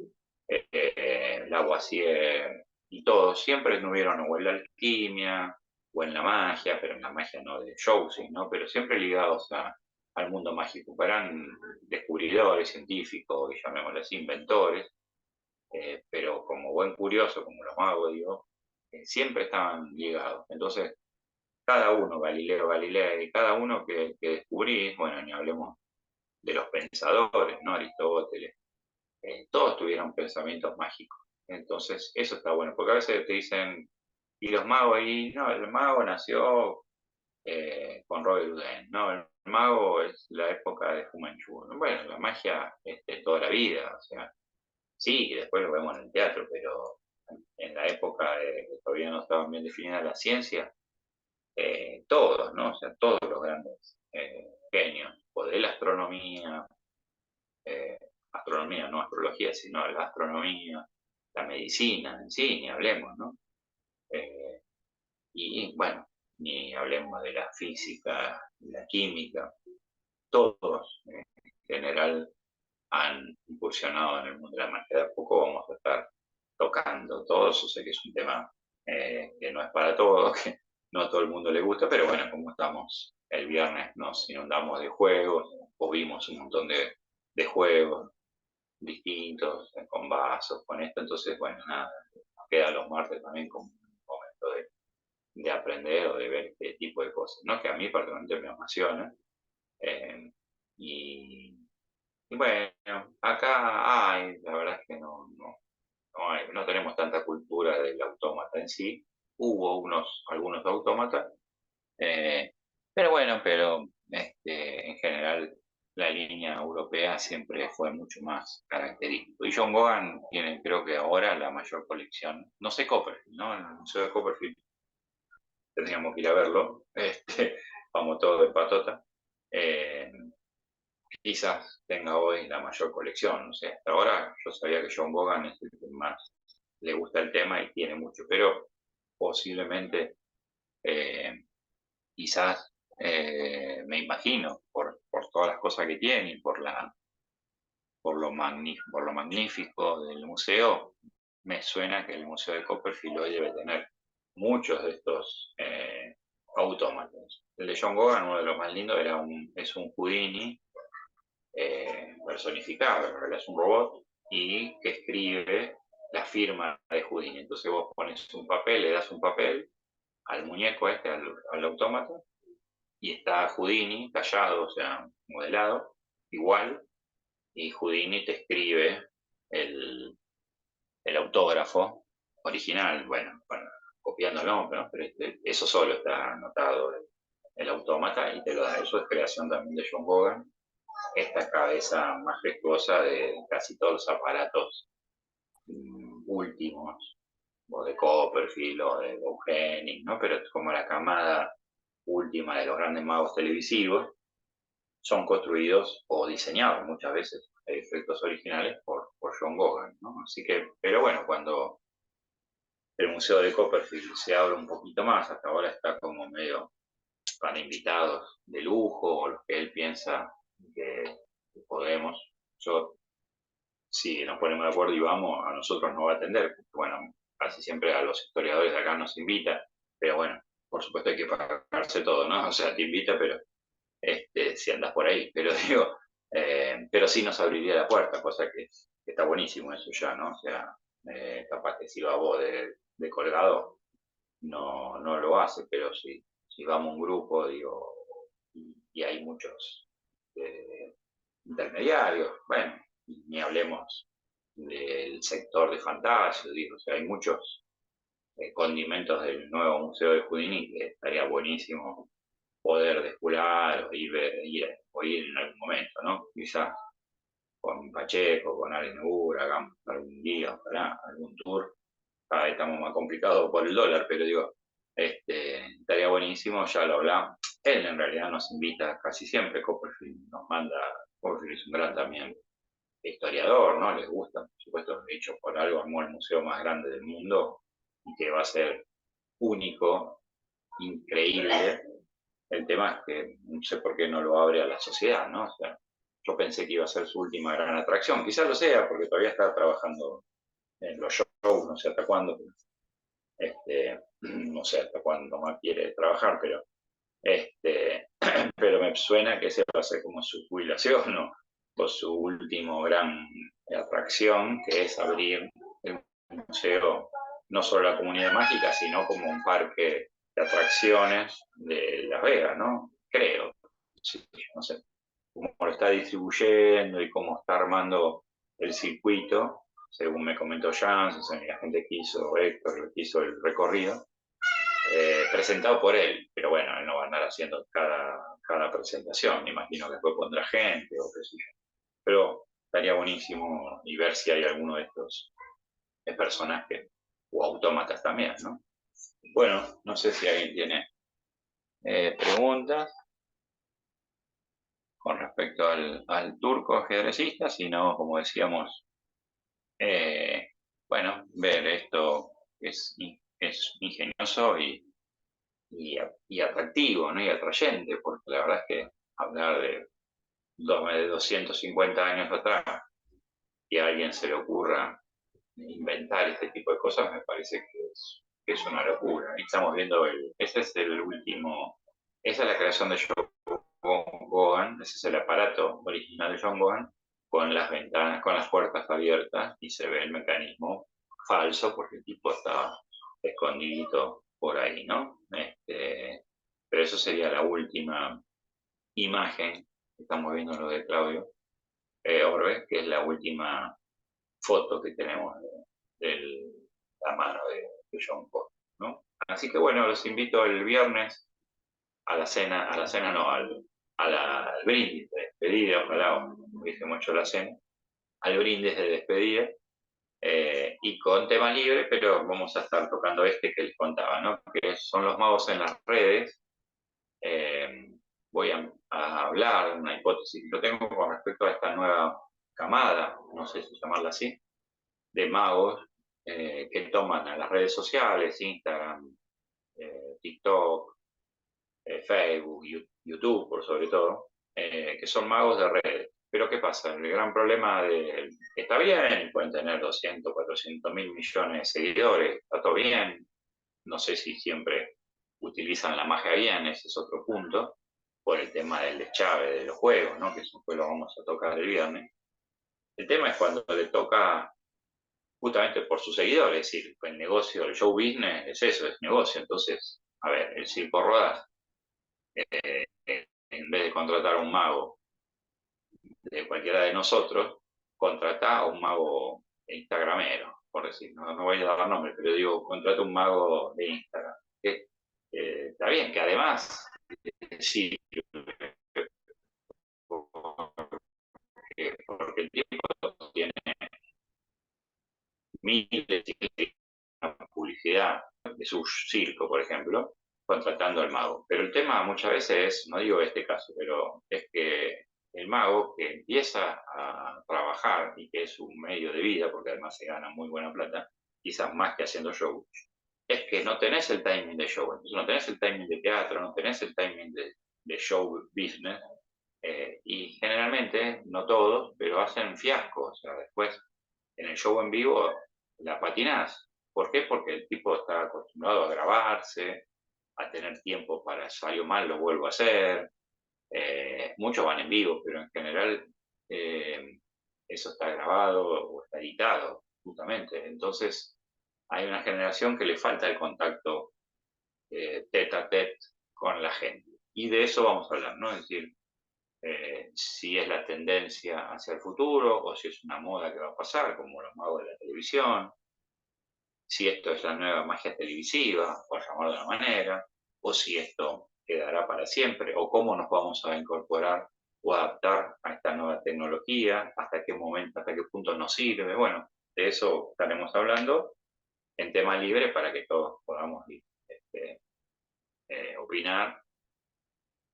Lavoisier y todos, siempre estuvieron o en la alquimia o en la magia, pero en la magia no de show, ¿no? Pero siempre ligados al mundo mágico. Eran descubridores, científicos, llamémoslo así, inventores, pero como buen curioso, como los magos, digo, siempre estaban ligados. Entonces, cada uno, Galileo Galilei, cada uno que descubrís, bueno, ni hablemos de los pensadores, ¿no? Aristóteles, todos tuvieron pensamientos mágicos. Entonces, eso está bueno, porque a veces te dicen, y los magos, y no, el mago nació con Robert Houdin, no, el mago es la época de Fu Manchu. Bueno, la magia es de toda la vida, o sea, sí, después lo vemos en el teatro, pero en la época de que todavía no estaban bien definidas las ciencias, todos, ¿no? O sea, todos los grandes genios, o de la eh, astronomía, no astrología, sino la astronomía, la medicina en sí, ni hablemos, ¿no? Eh, y bueno, ni hablemos de la física, la química, todos en general han incursionado en el mundo de la magia. De a poco vamos a estar tocando todos, yo sé que es un tema que no es para todos, que no a todo el mundo le gusta, pero bueno, como estamos el viernes, nos inundamos de juegos, o vimos un montón de juegos distintos, con vasos, con esto, entonces bueno, nada, queda los martes también como un momento de aprender o de ver este tipo de cosas, ¿no? Que a mí particularmente me apasiona. eh, y, y bueno, acá hay, la verdad es que no tenemos tanta cultura del autómata en sí. Hubo algunos autómatas, pero bueno, en general la línea europea siempre fue mucho más característico. Y John Gogan tiene, creo que ahora, la mayor colección. No sé Copperfield, ¿no? En el Museo de Copperfield tendríamos que ir a verlo, vamos todos de patota. Eh, Quizás tenga hoy la mayor colección, no sé. Hasta ahora yo sabía que John Gogan es el que más le gusta el tema y tiene mucho, pero posiblemente, eh, quizás, me imagino, por todas las cosas que tiene y por lo magnífico del museo, me suena que el Museo de Copperfield hoy debe tener muchos de estos autómatas. El de John Gogan, uno de los más lindos, es un Houdini personificado, en realidad es un robot, y que escribe la firma de Houdini. Entonces vos pones un papel, le das un papel al muñeco al autómata, y está Houdini tallado, o sea, modelado, igual, y Houdini te escribe el, el autógrafo original, bueno, copiándolo, ¿no? Pero eso solo está anotado el autómata y te lo da. Eso es creación también de John Gogan, esta cabeza majestuosa de casi todos los aparatos últimos, o de Copperfield o de Eugenics, ¿no? Pero es como la camada última de los grandes magos televisivos, son construidos o diseñados muchas veces, efectos originales por John Gogan, ¿no? Así que, pero bueno, cuando el Museo de Copperfield se abre un poquito más, hasta ahora está como medio para invitados de lujo, o los que él piensa que podemos. Yo si nos ponemos de acuerdo y vamos, a nosotros nos va a atender, porque, bueno, casi siempre a los historiadores de acá nos invita, pero bueno, por supuesto hay que pagarse todo, ¿no? O sea, te invita, pero si andas por ahí, pero digo, pero sí nos abriría la puerta, cosa que está buenísimo eso ya, ¿no? O sea, capaz que si va vos de colgado, no lo hace, pero si vamos un grupo, digo, y hay muchos intermediarios, bueno, ni hablemos del sector de Fantasio, digo, o sea, hay muchos condimentos del nuevo Museo de Houdini que estaría buenísimo poder despular o ir en algún momento, ¿no? Quizás con Pacheco, con alguien Ura, hagamos algún día, ojalá, algún tour. Cada vez estamos más complicados por el dólar, pero digo, estaría buenísimo, ya lo hablamos. Él en realidad nos invita casi siempre, Copperfield nos manda, Copperfield es un gran también historiador, ¿no? Les gusta, por supuesto, de hecho, por algo armó el museo más grande del mundo y que va a ser único, increíble. El tema es que no sé por qué no lo abre a la sociedad, ¿no? O sea, yo pensé que iba a ser su última gran atracción. Quizás lo sea, porque todavía está trabajando en los shows, no sé hasta cuándo, no sé hasta cuándo más quiere trabajar, pero me suena que ese va a ser como su jubilación, ¿no? O su último gran atracción, que es abrir el museo, no solo la comunidad mágica, sino como un parque de atracciones de Las Vegas, ¿no? Creo, sí, no sé, cómo lo está distribuyendo y cómo está armando el circuito, según me comentó Janssen, la gente que hizo, Héctor, que hizo el recorrido, presentado por él, pero bueno, él no va a andar haciendo cada presentación, me imagino que después pondrá gente o qué sé yo. Pero estaría buenísimo y ver si hay alguno de estos personajes o autómatas también, ¿no? Bueno, no sé si alguien tiene preguntas con respecto al turco ajedrecista, sino, como decíamos, eh, bueno, ver esto es ingenioso y atractivo, ¿no? Y atrayente, porque la verdad es que hablar de 250 años atrás y a alguien se le ocurra inventar este tipo de cosas, me parece que es una locura. Y estamos viendo, ese es el último, esa es la creación de John Gohan, ese es el aparato original de John Gohan, con las ventanas, con las puertas abiertas, y se ve el mecanismo falso porque el tipo está escondidito por ahí, ¿no? Pero eso sería la última imagen, estamos viendo lo de Claudio Orbe, que es la última foto que tenemos de la mano de John Paul, ¿no? Así que bueno, los invito el viernes a la cena no, al brindis de despedida, ojalá hubiese mucho la cena, al brindis de despedida, y con tema libre, pero vamos a estar tocando que les contaba, ¿no? Que son los magos en las redes. Eh, Voy a hablar, una hipótesis que yo tengo con respecto a esta nueva camada, no sé si llamarla así, de magos que toman a las redes sociales, Instagram, TikTok, Facebook, YouTube, por sobre todo, que son magos de redes. Pero ¿qué pasa? El gran problema está bien, pueden tener 200, 400 mil millones de seguidores, está todo bien, no sé si siempre utilizan la magia bien, ese es otro punto, por el tema del deschave de los juegos, ¿no? Que eso pues lo vamos a tocar el viernes. El tema es cuando le toca justamente por sus seguidores, es decir, el negocio, el show business es eso, es negocio. Entonces, a ver, el circo Rodas, en vez de contratar a un mago de cualquiera de nosotros, contrata a un mago instagramero, por decir, no voy a dar nombre, pero digo, contrata a un mago de Instagram. Que, está bien, que además, sí, porque el tiempo tiene miles de publicidad de su circo, por ejemplo, contratando al mago. Pero el tema muchas veces es, no digo este caso, pero es que el mago que empieza a trabajar y que es un medio de vida, porque además se gana muy buena plata, quizás más que haciendo show, es que no tenés el timing de show, entonces no tenés el timing de teatro, no tenés el timing de show business, Y generalmente, no todos, pero hacen fiasco. O sea, después en el show en vivo la patinás. ¿Por qué? Porque el tipo está acostumbrado a grabarse, a tener tiempo para salió mal, lo vuelvo a hacer. Muchos van en vivo, pero en general eh, eso está grabado o está editado, justamente. Entonces, hay una generación que le falta el contacto tete a tete con la gente. Y de eso vamos a hablar, ¿no? Es decir, si es la tendencia hacia el futuro o si es una moda que va a pasar, como los magos de la televisión, si esto es la nueva magia televisiva, por llamarlo de una manera, o si esto quedará para siempre, o cómo nos vamos a incorporar o adaptar a esta nueva tecnología, hasta qué momento, hasta qué punto nos sirve. Bueno, de eso estaremos hablando en tema libre para que todos podamos este, opinar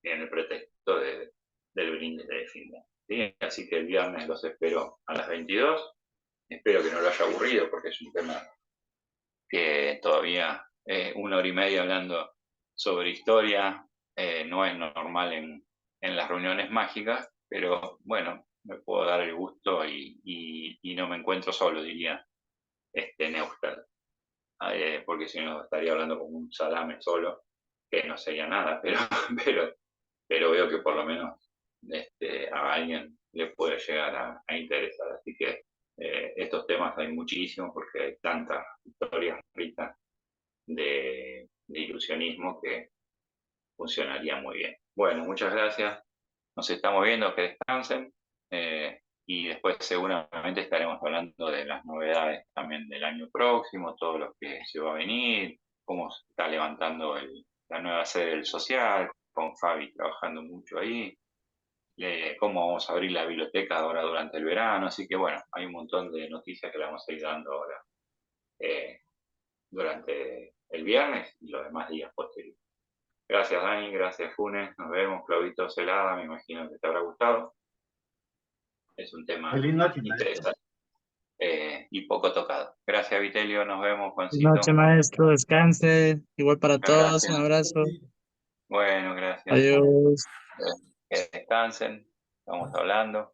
en el pretexto del brindis de fin de año, ¿sí? Así que el viernes los espero a las 22. Espero que no lo haya aburrido porque es un tema que todavía 1 hora y media hablando sobre historia no es normal en las reuniones mágicas, pero bueno, me puedo dar el gusto y no me encuentro solo, diría Neustad, porque si no estaría hablando como un salame solo, que no sería nada, pero, pero veo que por lo menos a alguien le puede llegar a interesar. Así que estos temas hay muchísimos porque hay tantas historias ricas de ilusionismo que funcionaría muy bien. Bueno, muchas gracias. Nos estamos viendo, que descansen. Y después seguramente estaremos hablando de las novedades también del año próximo, todo lo que se va a venir, cómo se está levantando la nueva sede del social, con Fabi trabajando mucho ahí, cómo vamos a abrir la biblioteca ahora durante el verano. Así que bueno, hay un montón de noticias que le vamos a ir dando ahora eh, durante el viernes y los demás días posteriores. Gracias Dani, gracias Funes, nos vemos. Claudito Celada, me imagino que te habrá gustado. Es un tema Feliz noche, maestro. interesante y poco tocado. Gracias Vitelio, nos vemos Buenas noches, Juancito. maestro. Descanse. Igual para Muchas todos. Un gracias. abrazo. Bueno, gracias. Adiós. Que descansen, estamos hablando.